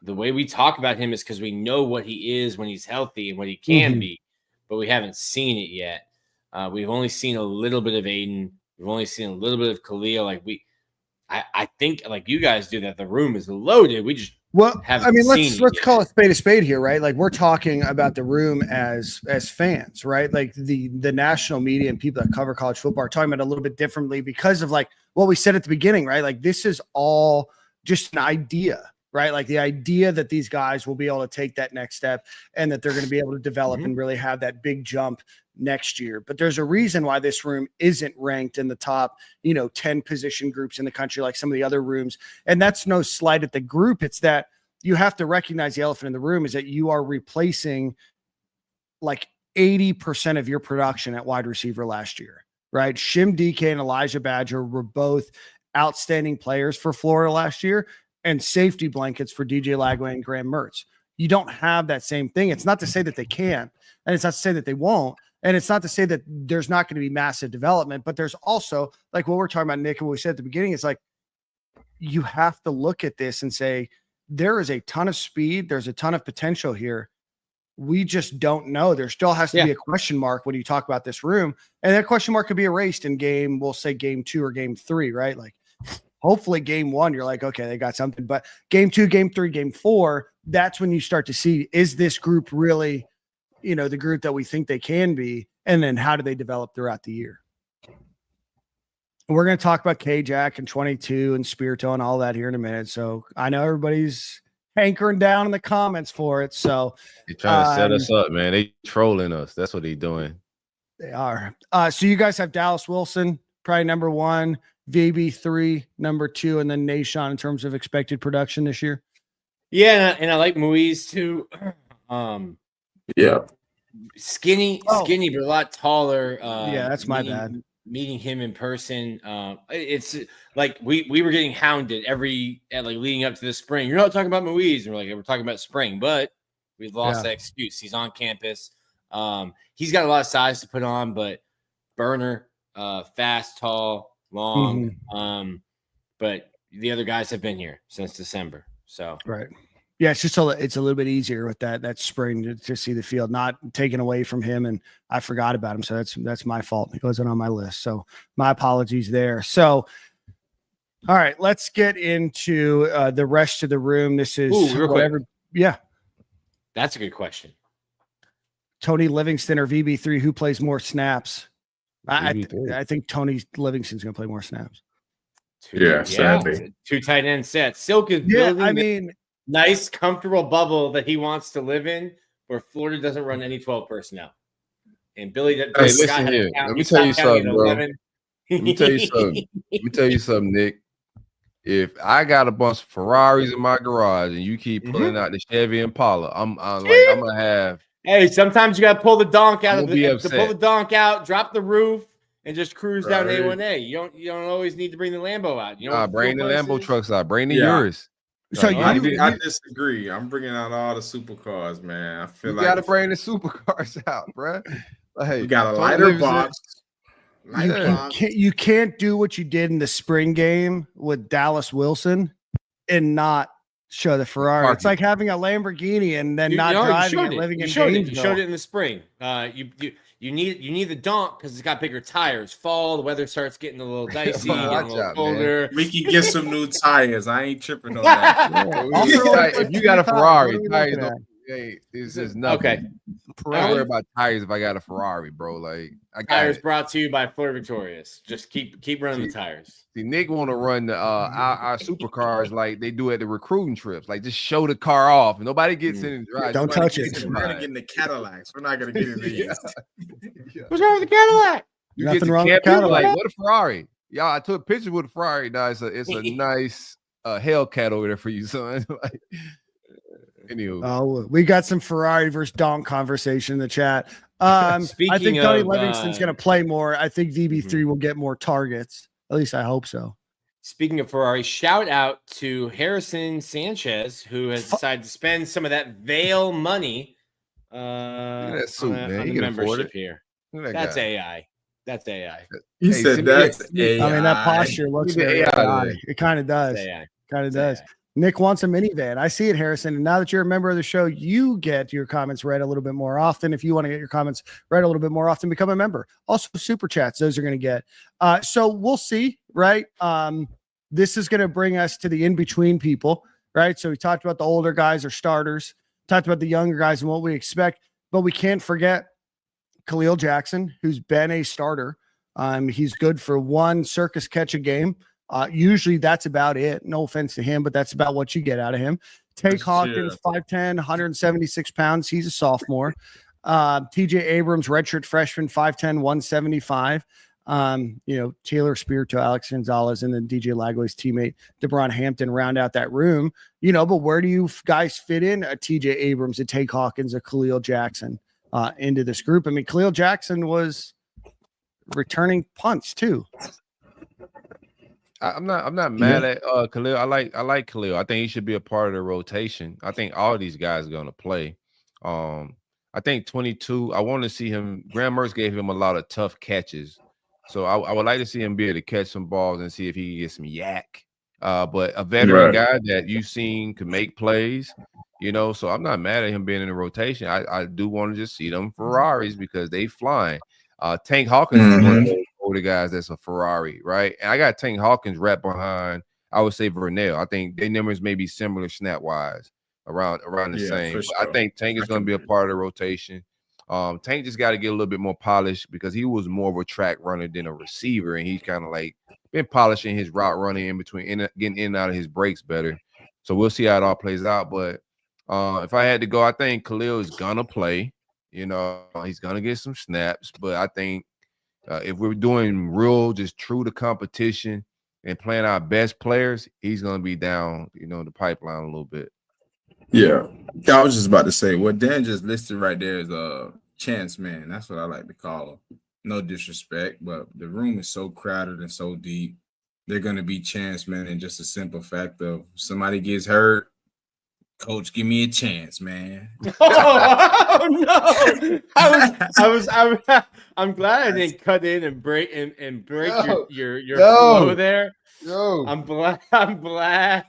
The way we talk about him is because we know what he is when he's healthy and what he can be, but we haven't seen it yet. We've only seen a little bit of Aiden. We've only seen a little bit of Khalil. I think like you guys do that. The room is loaded. We just haven't seen let's call a spade here, right? Like we're talking about the room as fans, right? Like the national media and people that cover college football are talking about it a little bit differently because of like what we said at the beginning, right? Like this is all just an idea. Right. Like the idea that these guys will be able to take that next step and that they're going to be able to develop and really have that big jump next year. But there's a reason why this room isn't ranked in the top, 10 position groups in the country, like some of the other rooms. And that's no slight at the group. It's that you have to recognize the elephant in the room is that you are replacing like 80% of your production at wide receiver last year, right? Dike and Elijhah Badger were both outstanding players for Florida last year. And safety blankets for DJ Lagway and Graham Mertz. You don't have that same thing. It's not to say that they can't, and it's not to say that they won't, and it's not to say that there's not going to be massive development, but there's also, like what we're talking about, Nick, and what we said at the beginning, is like you have to look at this and say there is a ton of speed. There's a ton of potential here. We just don't know. There still has to be a question mark when you talk about this room. And that question mark could be erased in we'll say game 2 or game 3, right? Like hopefully game 1, you're like, okay, they got something. But game 2, game 3, game 4, that's when you start to see, is this group really, the group that we think they can be? And then how do they develop throughout the year? And we're going to talk about K-Jack and 22 and Spirito and all that here in a minute. So I know everybody's hankering down in the comments for it. So they're trying to set us up, man. They trolling us. That's what they're doing. They are. So you guys have Dallas Wilson, probably number 1, VB3, number 2, and then Naeshaun in terms of expected production this year. Yeah, and I like Moise too. Skinny, but a lot taller. That's my bad. Meeting him in person, it's like we were getting hounded leading up to the spring. You're not talking about Moise, and we're talking about spring, but we've lost that excuse. He's on campus. He's got a lot of size to put on, but burner, fast, tall, long. But the other guys have been here since December. So right. Yeah, it's just it's a little bit easier with that spring to see the field, not taken away from him, and I forgot about him, so that's my fault. He wasn't on my list, so my apologies there. So, all right, let's get into the rest of the room. This is whatever. Yeah, that's a good question. Tony Livingston or VB3, who plays more snaps? I think Tony Livingston's going to play more snaps. Sadly, 2 tight end sets. Silk is building nice, comfortable bubble that he wants to live in, where Florida doesn't run any 12 personnel. And Billy, listen here. Let me tell you something, bro. Let me tell you something, Nick. If I got a bunch of Ferraris in my garage and you keep pulling out the Chevy Impala, I'm gonna have. Hey, sometimes you gotta pull the donk out pull the donk out, drop the roof, and just cruise down A1A. You don't always need to bring the Lambo out. Bring the Lambo trucks out. Bring the yours. So I disagree. I'm bringing out all the supercars, man. I feel like you gotta bring the supercars out, bro. We got a lighter box. You can't do what you did in the spring game with Dallas Wilson and not show the Ferrari. It's like having a Lamborghini and then driving it, living in Gainesville. You showed it in the spring. You need the donk because it's got bigger tires. Fall, the weather starts getting a little dicey, getting a little colder. We can get some new tires. I ain't tripping on that. If you got a Ferrari, tires it's just nothing. Okay. I don't worry about tires if I got a Ferrari, bro. Like tires brought to you by Florida Victorious. Just keep running the tires. See, Nick want to run the our supercars like they do at the recruiting trips. Like just show the car off and nobody gets in and drives. Don't touch it. We're gonna get in the Cadillacs. We're not gonna get in these. What's wrong with the Cadillac? Nothing wrong with the Cadillac. Like, what a Ferrari. Y'all, I took pictures with a Ferrari. Now it's a nice Hellcat over there for you, son. Like, anyway. Oh, we got some Ferrari versus Donk conversation in the chat. I think Tony Livingston's going to play more. I think VB3 will get more targets. At least I hope so. Speaking of Ferrari, shout out to Harrison Sanchez, who has decided to spend some of that Vail money on the membership here. That's AI. That's AI. You said that's AI. I mean, that posture looks very AI. It kind of does. Kind of does. Nick wants a minivan. I see it, Harrison. And now that you're a member of the show, you get your comments read a little bit more often. If you want to get your comments read a little bit more often, become a member. Also, super chats, those are going to get. So we'll see, right? This is going to bring us to the in-between people, right? So we talked about the older guys or starters, talked about the younger guys and what we expect, but we can't forget Khalil Jackson, who's been a starter. He's good for one circus catch a game. Usually that's about it. No offense to him, but that's about what you get out of him. Take Hawkins, 5'10", 176 pounds. He's a sophomore. TJ Abrams, redshirt freshman, 5'10", 175. Taylor Spirito, Alex Gonzalez, and then DJ Lagway's teammate, DeBron Hampton round out that room. But where do you guys fit in a TJ Abrams, a Take Hawkins, a Khalil Jackson into this group? I mean, Khalil Jackson was returning punts too. I'm not mad at Khalil. I like Khalil. I think he should be a part of the rotation. I think all these guys are going to play. I think 22. I want to see him. Graham Mertz gave him a lot of tough catches, so I would like to see him be able to catch some balls and see if he can get some yak but a veteran guy that you've seen can make plays, you know. So I'm not mad at him being in the rotation. I do want to just see them Ferraris because they flying. Tank Hawkins is one of those older guys that's a Ferrari, right? And I got Tank Hawkins right behind, I would say, Vernell. I think their numbers may be similar snap wise, around the same. But Sure. I think Tank is going to be a part of the rotation. Tank just got to get a little bit more polished because he was more of a track runner than a receiver, and he's kind of like been polishing his route running in between, getting in and out of his breaks better. So we'll see how it all plays out. But if I had to go, I think Khalil is gonna play. You know, he's gonna get some snaps. But I think if we're doing real, just true to competition and playing our best players, he's gonna be down, you know, the pipeline a little bit. Yeah, I was just about to say what Dan just listed right there is a chance man. That's what I like to call him. No disrespect, but the room is so crowded and so deep. They're going to be chance man, and just a simple fact of somebody gets hurt. Coach, give me a chance, man. Oh no! I'm glad I didn't cut in and break your flow there. No, I'm glad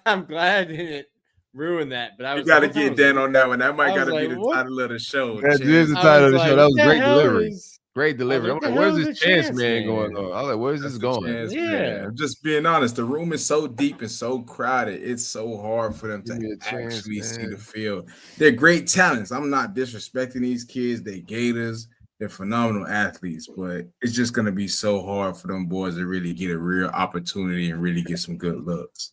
I didn't ruin that. But I was got to get Dan on that one. That might got to be the title of the show. That is the title of the show. That was great delivery. Great delivery. I'm like, where's this chance man going on? I was like, where's this going? Yeah, I'm just being honest. The room is so deep and so crowded. It's so hard for them to actually see the field. They're great talents. I'm not disrespecting these kids. They're Gators. They're phenomenal athletes, but it's just going to be so hard for them boys to really get a real opportunity and really get some good looks.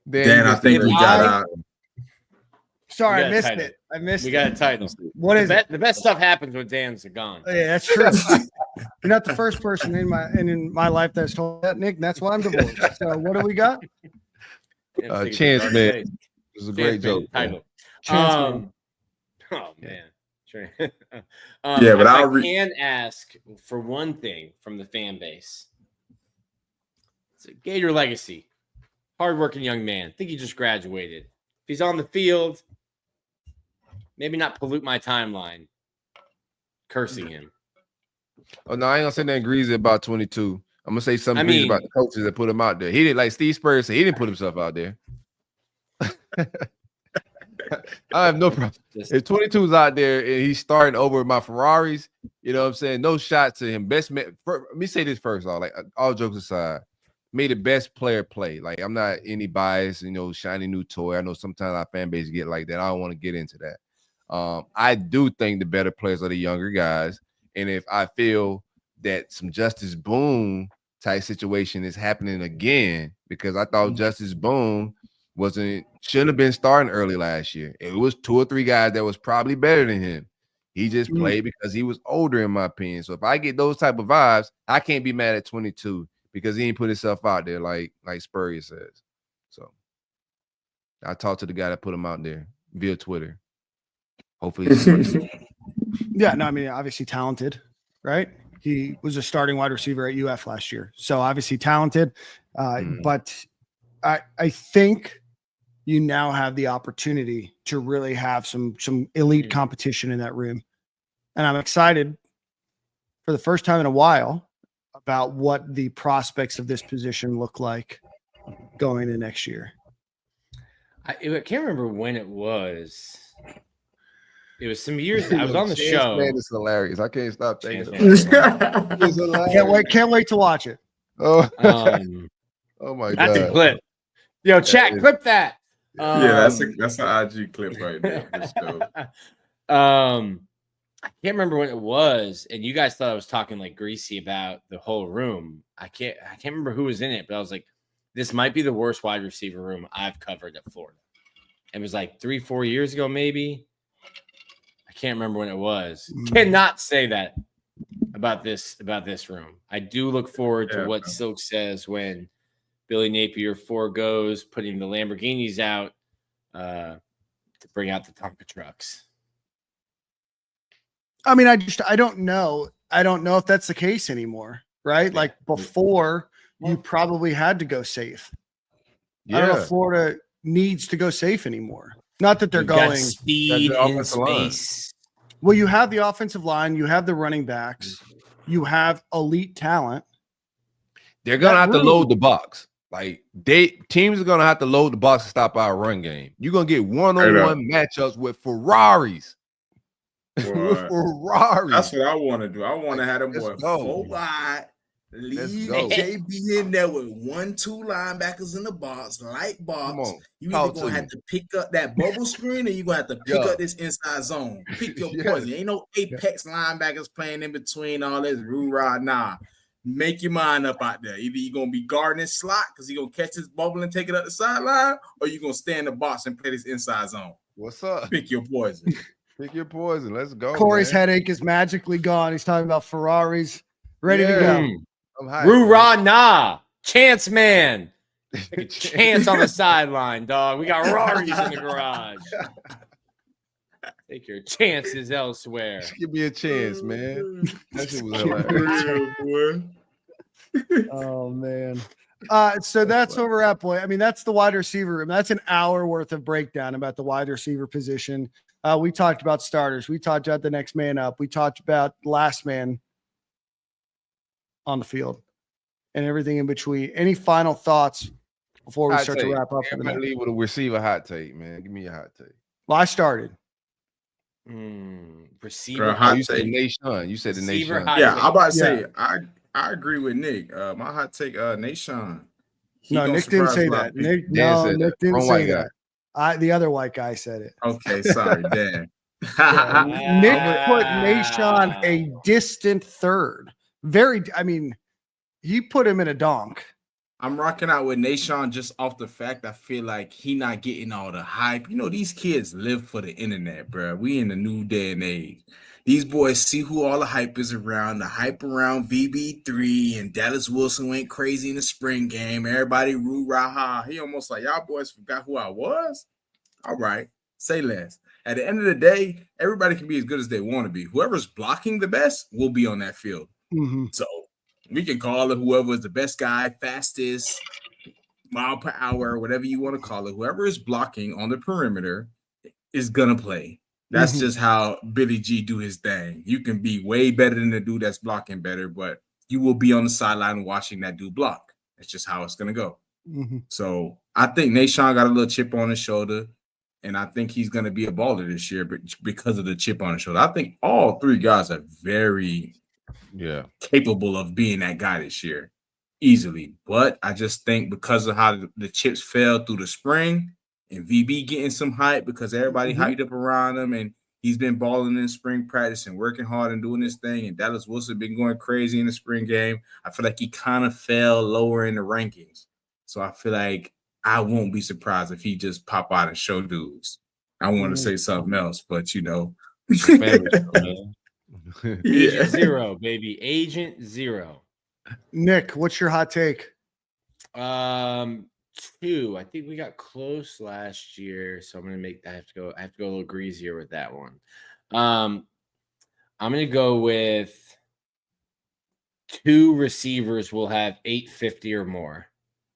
Dan, I think we got out. Sorry, I missed it. We got a title. What is it? The best stuff happens when Dan's gone. Oh, yeah, that's true. You're not the first person in my life that's told that, Nick. That's why I'm divorced. So what do we got? Chance man. It was a great joke. Title. Oh man. Sure. Yeah, but I can ask for one thing from the fan base. It's a Gator legacy. Hardworking young man. I think he just graduated. If he's on the field, maybe not pollute my timeline cursing him. Oh, no, I ain't gonna say nothing greasy about 22. I'm gonna say something greasy about the coaches that put him out there. He didn't, like Steve Spurrier said, he didn't put himself out there. I have no problem. If 22's out there and he's starting over my Ferraris, you know what I'm saying? No shot to him. Best man. Let me say this first, all jokes aside. Made the best player play. Like, I'm not any bias, you know, shiny new toy. I know sometimes our fan base get like that. I don't want to get into that. I do think the better players are the younger guys. And if I feel that some Justice Boone type situation is happening again, because I thought Justice Boone shouldn't have been starting early last year. It was 2 or 3 guys that was probably better than him. He just played because he was older, in my opinion. So if I get those type of vibes, I can't be mad at 22 because he ain't put himself out there like Spurrier says. So I talked to the guy that put him out there via Twitter. Hopefully. Yeah, no, I mean, obviously talented, right? He was a starting wide receiver at UF last year. So obviously talented. But I think you now have the opportunity to really have some elite competition in that room. And I'm excited for the first time in a while about what the prospects of this position look like going into next year. I can't remember when it was. It was some years. I was on the show. Man, it's hilarious. I can't stop thinking about it. Can't wait to watch it. Oh, oh my God. That's a clip. Yo, chat, clip that. Yeah, that's an IG clip right there. I can't remember when it was, and you guys thought I was talking like greasy about the whole room. I can't remember who was in it, but I was like, this might be the worst wide receiver room I've covered at Florida. It was like 3-4 years ago, maybe. I can't remember when it was. Cannot say that about this room. I do look forward to what Silk says when Billy Napier forgoes putting the Lamborghinis out to bring out the Tampa trucks. I mean, I don't know. I don't know if that's the case anymore, right? Like before, you probably had to go safe. I don't know if Florida needs to go safe anymore. Not that they're going speed in space. Well, you have the offensive line, you have the running backs, you have elite talent. They're gonna have to load the box. Like teams are gonna have to load the box to stop our run game. You're gonna get one-on-one matchups with Ferraris. With Ferraris. That's what I want to do. I want to have them boy full wide. Leave JB in there with 1-2 linebackers in the box, light box. You either gonna have to pick up that bubble screen, or you gonna have to pick up this inside zone. Pick your poison. Ain't no apex linebackers playing in between all this roo-rah. Nah. Make your mind up out there. Either you're gonna be guarding this slot because you're gonna catch this bubble and take it up the sideline, or you're gonna stay in the box and play this inside zone. What's up? Pick your poison. Pick your poison. Let's go. Corey's headache is magically gone. He's talking about Ferraris. Ready to go. Roo-rah nah. Chance man. Take a chance on the sideline, dog. We got Ferraris in the garage. Take your chances elsewhere. Just give me a chance, man. That shit was hilarious. Oh man. So that's where we're at, boy. I mean, that's the wide receiver room. That's an hour worth of breakdown about the wide receiver position. We talked about starters. We talked about the next man up. We talked about last man on the field and everything in between. Any final thoughts before we start to wrap up? Everybody leave with a receiver hot take, man. Give me a hot take. Well, I started. Receiver. You said Naeshaun. You said the Naeshaun. Yeah, I'm about to say I agree with Nick. My hot take, Naeshaun. No, Nick didn't say that. Nick didn't say that. The other white guy said it. Okay, sorry, Dan. Nick put Naeshaun a distant third. He put him in a donk. I'm rocking out with Naeshaun just off the fact I feel like he not getting all the hype. You know, these kids live for the internet, bro. We in the new day and age. These boys see who all the hype is around. The hype around VB3 and Dallas Wilson went crazy in the spring game. Everybody roo-rah-ha. He almost like, y'all boys forgot who I was? All right, say less. At the end of the day, everybody can be as good as they want to be. Whoever's blocking the best will be on that field. Mm-hmm. So we can call it whoever is the best guy, fastest, mile per hour, whatever you want to call it. Whoever is blocking on the perimeter is going to play. That's just how Billy G do his thing. You can be way better than the dude that's blocking better, but you will be on the sideline watching that dude block. That's just how it's going to go. Mm-hmm. So I think Naeshaun got a little chip on his shoulder, and I think he's going to be a baller this year because of the chip on his shoulder. I think all three guys are very capable of being that guy this year easily. But I just think because of how the chips fell through the spring and VB getting some hype because everybody hyped up around him and he's been balling in spring practice and working hard and doing this thing, and Dallas Wilson been going crazy in the spring game, I feel like he kind of fell lower in the rankings. So I feel like I won't be surprised if he just pop out and show dudes. I want to say something else, but you know. Agent Zero, baby. Agent Zero. Nick, what's your hot take? 2. I think we got close last year, so I'm gonna make that. I have to go a little greasier with that one. I'm gonna go with 2 receivers will have 850 or more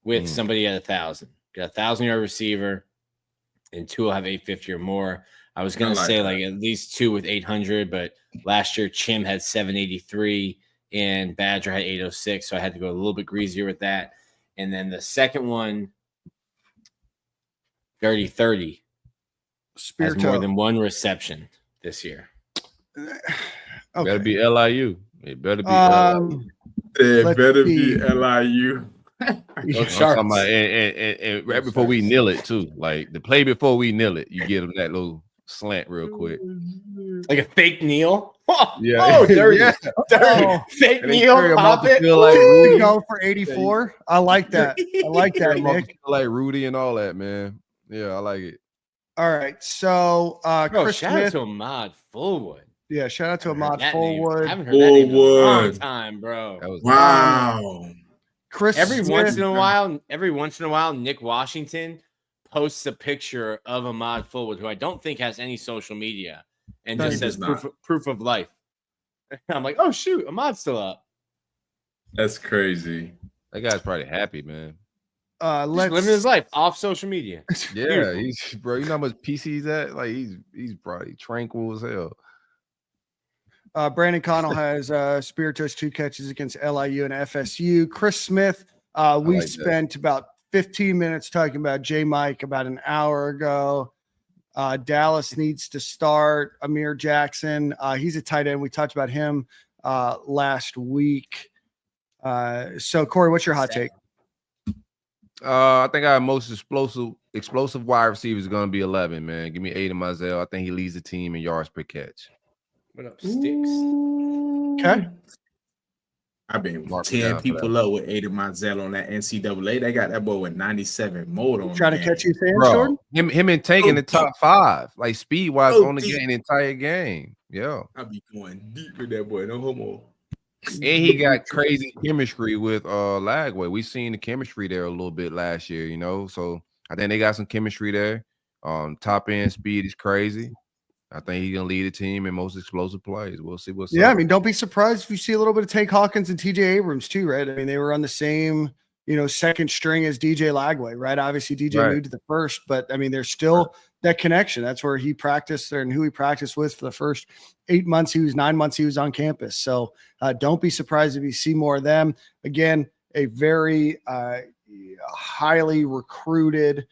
with somebody at 1,000. Got 1,000-yard receiver, and 2 will have 850 or more. I was gonna say like at least 2 with 800, but last year Chim had 783 and Badger had 806, so I had to go a little bit greasier with that. And then the second one, Dirty 30, has more than 1 reception this year. Okay. Better be LIU. It better be LIU. It better be LIU. And right before we nail it too, like the play before we nail it, you give them that little slant real quick, like a fake kneel. Yeah. Oh, dirty, dirty. Fake kneel. Pop it. Like go for 84. I like that. I like that, Nick. Like Rudy and all that, man. Yeah, I like it. All right, so Chris shout Smith. out to Ahmad Fullwood. Yeah, shout out to Ahmad Fullwood. I haven't heard that name in a long time, bro. Wow. Chris every once in a while, Nick Washington posts a picture of Ahmad Fullwood, who I don't think has any social media, and just says proof of life. I'm like, oh shoot, Ahmad's still up. That's crazy. That guy's probably happy, man. Living his life off social media. Yeah, he's bro. You know how much PC he's at? Like he's probably tranquil as hell. Brandon Connell has Spiritus 2 catches against LIU and FSU. Chris Smith We spent about 15 minutes talking about J. Mike about an hour ago. Dallas needs to start. Amir Jackson, he's a tight end. We talked about him last week. So, Corey, what's your hot take? I think our most explosive wide receiver is going to be 11, man. Give me Aiden Mizell. I think he leads the team in yards per catch. What up, Sticks? Okay. I've been tearing people up with Aiden Mizell on that NCAA. They got that boy with 97 mode on. Trying to catch you, Jordan? Him and Tank in the top 5, like speed-wise, on the entire game. Yeah. I'll be going deep with that boy. No homo. And he got crazy chemistry with Lagway. We seen the chemistry there a little bit last year, you know. So I think they got some chemistry there. Top end speed is crazy. I think he's gonna lead the team in most explosive plays. We'll see what's up. I mean, don't be surprised if you see a little bit of Tank Hawkins and TJ Abrams too, right? I mean, they were on the same, second string as DJ Lagway, right? Obviously, DJ moved to the first, but I mean, there's still that connection. That's where he practiced there and who he practiced with for the first 9 months he was on campus. So don't be surprised if you see more of them. Again, a very highly recruited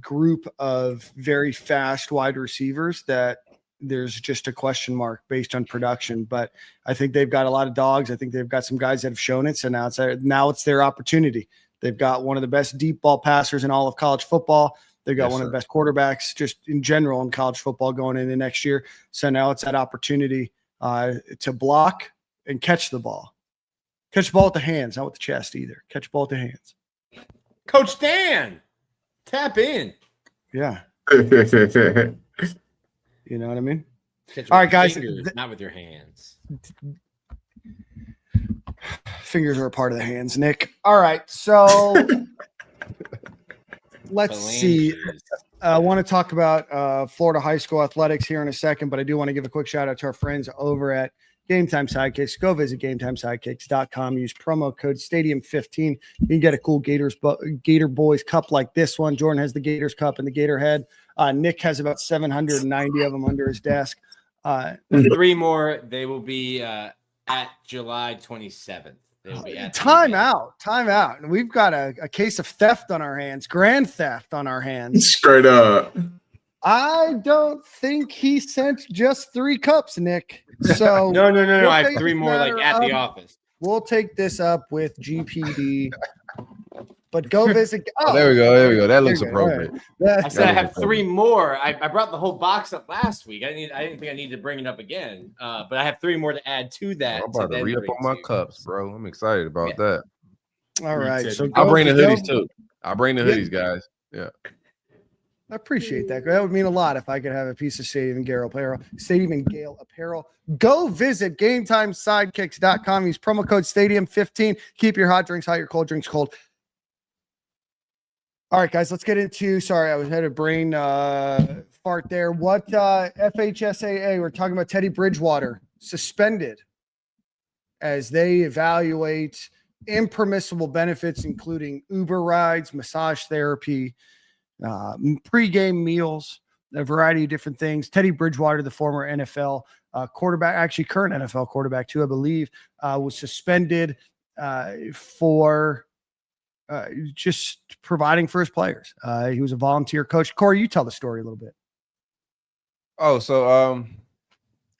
group of very fast wide receivers that there's just a question mark based on production. But I think they've got a lot of dogs. I think they've got some guys that have shown it. So now it's their opportunity. They've got one of the best deep ball passers in all of college football. They've got one of the best quarterbacks just in general in college football going into next year. So now it's that opportunity to block and catch the ball. Catch the ball with the hands, not with the chest either. Catch the ball with the hands. Coach Dan, tap in. Yeah. You know what I mean? All right, guys. Fingers, not with your hands. Fingers are a part of the hands, Nick. All right, so let's see. I want to talk about Florida high school athletics here in a second, but I do want to give a quick shout out to our friends over at Game Time Sidekicks. Go visit GameTimeSidekicks.com. Use promo code Stadium15. You can get a cool Gator Boys cup like this one. Jordan has the Gators cup and the Gator head. Nick has about 790 of them under his desk. 3 more. They will be at July 27th. Time out. We've got a case of theft on our hands, grand theft on our hands. Straight up. I don't think he sent just 3 cups, Nick. So no. I have 3 more at the office. We'll take this up with GPD. But go visit. Oh, there we go. That looks appropriate. Right. I said I have 3 more. I brought the whole box up last week. I didn't think I needed to bring it up again. But I have 3 more to add to that. I'm about to re-up on my cups, bro. I'm excited about that. All right. So I'll bring the hoodies too. I'll bring the hoodies, guys. Yeah. I appreciate that. That would mean a lot if I could have a piece of Stadium and Gale apparel. Go visit GameTimeSidekicks.com. Use promo code Stadium15. Keep your hot drinks hot, your cold drinks cold. All right, guys, let's get into. Sorry, I had a brain fart there. What FHSAA? We're talking about Teddy Bridgewater suspended as they evaluate impermissible benefits, including Uber rides, massage therapy, pregame meals, a variety of different things. Teddy Bridgewater, the former NFL quarterback, actually current NFL quarterback too, I believe, was suspended for just providing for his players. He was a volunteer coach. Corey, you tell the story a little bit. Oh, so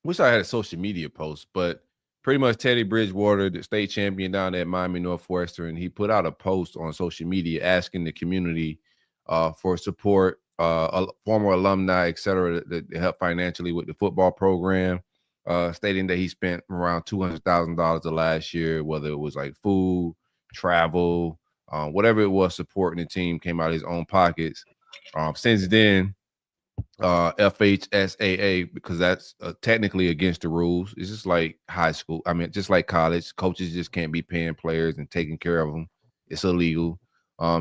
wish I had a social media post, but pretty much Teddy Bridgewater, the state champion down at Miami Northwestern, he put out a post on social media asking the community for support, former alumni, et cetera, to help financially with the football program, stating that he spent around $200,000 the last year, whether it was like food, travel, whatever it was, supporting the team came out of his own pockets. Since then, FHSAA, because that's technically against the rules. It's just like high school. I mean, just like college, coaches just can't be paying players and taking care of them. It's illegal.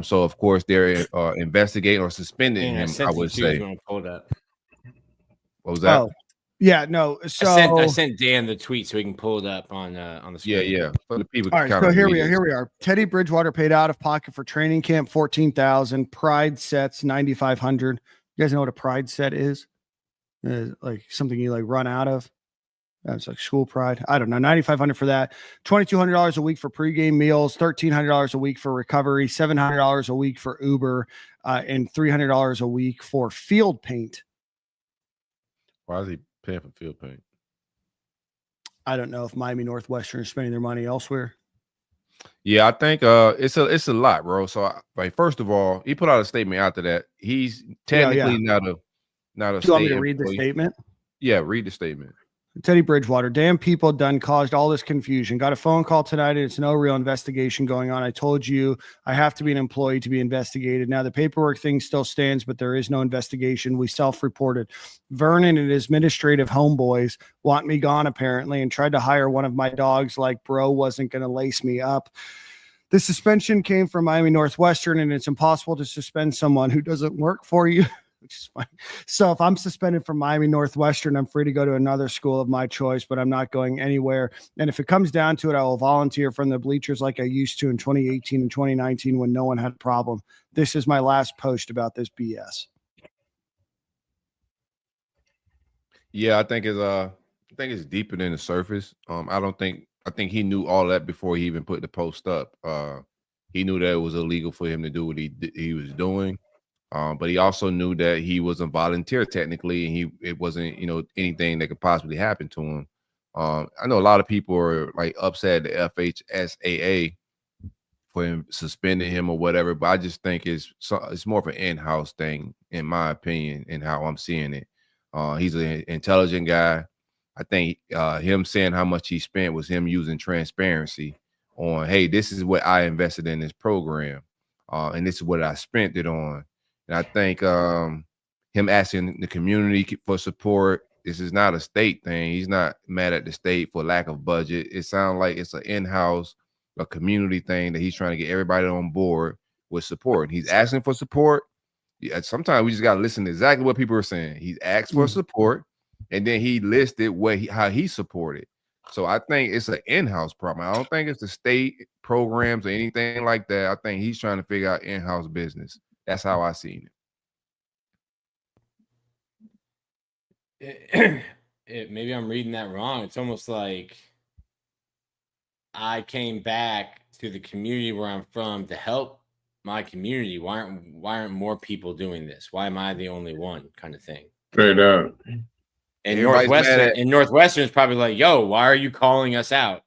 So of course they're investigating or suspending him. I would say. Pull that. What was that? Oh, yeah, no. So I sent Dan the tweet so he can pull it up on the screen. Yeah. For the people. All right, so here we are. Teddy Bridgewater paid out of pocket for training camp $14,000. Pride sets $9,500. You guys know what a pride set is? Like something you like run out of. That's like school pride. I don't know. $9,500 for that. $2,200 a week for pregame meals. $1,300 a week for recovery. $700 a week for Uber, and $300 a week for field paint. Why is he paying for field paint? I don't know if Miami Northwestern is spending their money elsewhere. Yeah, I think it's a lot, bro. So, like, first of all, he put out a statement after that. He's technically not a. Do you want me to read the statement? Yeah, read the statement. Teddy Bridgewater, damn people done caused all this confusion. Got a phone call tonight and it's no real investigation going on. I told you I have to be an employee to be investigated. Now the paperwork thing still stands, but there is no investigation. We self-reported. Vernon and his administrative homeboys want me gone apparently and tried to hire one of my dogs like bro wasn't going to lace me up. The suspension came from Miami Northwestern and it's impossible to suspend someone who doesn't work for you. Which is fine. So if I'm suspended from Miami Northwestern, I'm free to go to another school of my choice, but I'm not going anywhere. And if it comes down to it, I will volunteer from the bleachers like I used to in 2018 and 2019 when no one had a problem. This is my last post about this BS. Yeah, I think it's deeper than the surface. I think he knew all that before he even put the post up. He knew that it was illegal for him to do what he was doing. But he also knew that he wasn't volunteer technically, and it wasn't, anything that could possibly happen to him. I know a lot of people are like upset at the FHSAA for him suspending him or whatever, but I just think it's more of an in-house thing, in my opinion, and how I'm seeing it. He's an intelligent guy. I think him saying how much he spent was him using transparency on, hey, this is what I invested in this program, and this is what I spent it on. And I think him asking the community for support, this is not a state thing. He's not mad at the state for lack of budget. It sounds like it's an in-house, a community thing that he's trying to get everybody on board with support. He's asking for support. Yeah, sometimes we just got to listen to exactly what people are saying. He's asked for support, and then he listed how he supported. So I think it's an in-house problem. I don't think it's the state programs or anything like that. I think he's trying to figure out in-house business. That's how I seen it. Maybe I'm reading that wrong. It's almost like I came back to the community where I'm from to help my community. Why aren't more people doing this? Why am I the only one, kind of thing? Straight up. And Northwestern is probably like, yo, why are you calling us out?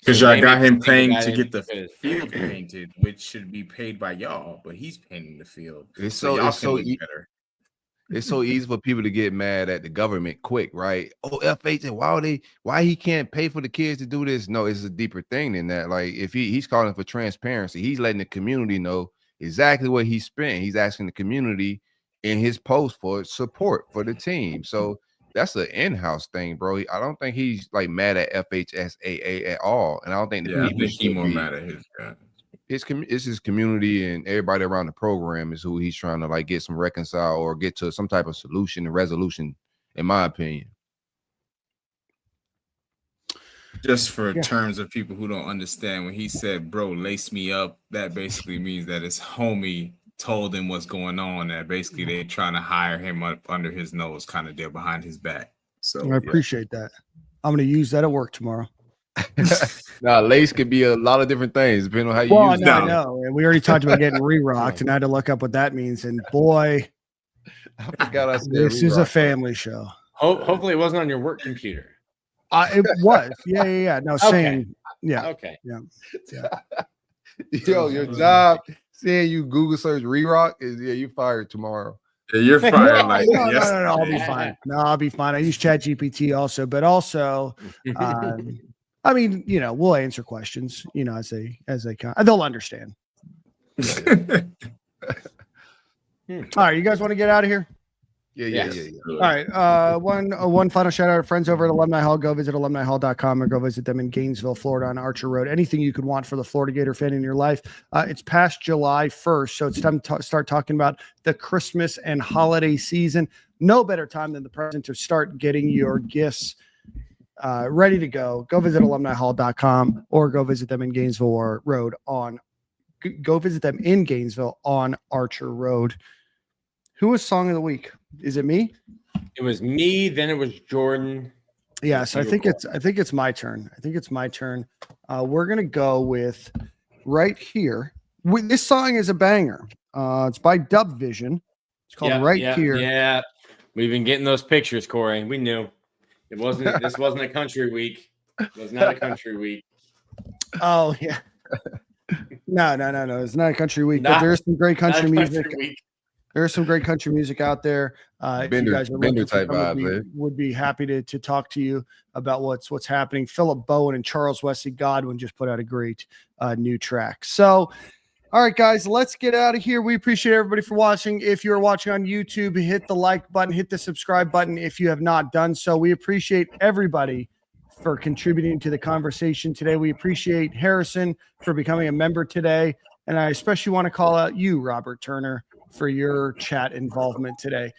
Because y'all got him paying to get the field painted, which should be paid by y'all, but he's painting the field. It's so easy for people to get mad at the government quick, right? Oh, FH, why he can't pay for the kids to do this? No, it's a deeper thing than that. Like, if he's calling for transparency, he's letting the community know exactly what he spent. He's asking the community in his post for support for the team. So that's an in-house thing, bro. I don't think he's like mad at FHSAA at all, and I don't think I think he's more mad at his guy. It's his community and everybody around the program is who he's trying to like get some reconcile or get to some type of solution and resolution, in my opinion. Just for terms of people who don't understand, when he said, bro, lace me up, that basically means that his homie told him what's going on, that basically they're trying to hire him up under his nose, kind of deal behind his back. So I appreciate that. I'm going to use that at work tomorrow. Now, lace could be a lot of different things depending on how you use it. I know. And we already talked about getting re-rocked, and I had to look up what that means. And boy, I forgot I said this is a family show. Hopefully, it wasn't on your work computer. It was. Yeah. No, same. Yeah. Okay. Yeah. Yo, your job saying you Google search re-rock is you fired tomorrow. Yeah, you're fired. No, I'll be fine. No, I'll be fine. I use ChatGPT also, but also, I mean, we'll answer questions, as they come. They'll understand. All right, you guys want to get out of here? Yeah. All right. One final shout out to friends over at Alumni Hall. Go visit alumnihall.com or go visit them in Gainesville, Florida on Archer Road. Anything you could want for the Florida Gator fan in your life. It's past July 1st, so it's time to start talking about the Christmas and holiday season. No better time than the present to start getting your gifts ready to go. Go visit alumnihall.com or go visit them in Gainesville go visit them in Gainesville on Archer Road. Who was song of the week? Is it me? It was me, then it was Jordan. Yes, I think it's my turn. We're gonna go with right here. This song is a banger. It's by Dub Vision. It's called Here. Yeah, we've been getting those pictures, Corey. We knew it wasn't. This wasn't a country week. It was not a country week. Oh yeah. No. It's not a country week, but there's some great country music. There's some great country music out there. If you guys are looking for some, would be happy to talk to you about what's happening. Philip Bowen and Charles Wesley Godwin just put out a great new track. So, all right, guys, let's get out of here. We appreciate everybody for watching. If you're watching on YouTube, hit the like button, hit the subscribe button if you have not done so. We appreciate everybody for contributing to the conversation today. We appreciate Harrison for becoming a member today. And I especially want to call out you, Robert Turner, for your chat involvement today.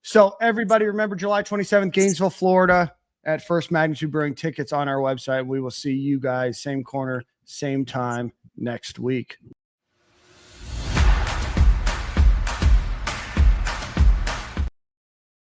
So everybody remember July 27th, Gainesville, Florida at First Magnitude Brewing. Tickets on our website. We will see you guys same corner, same time next week.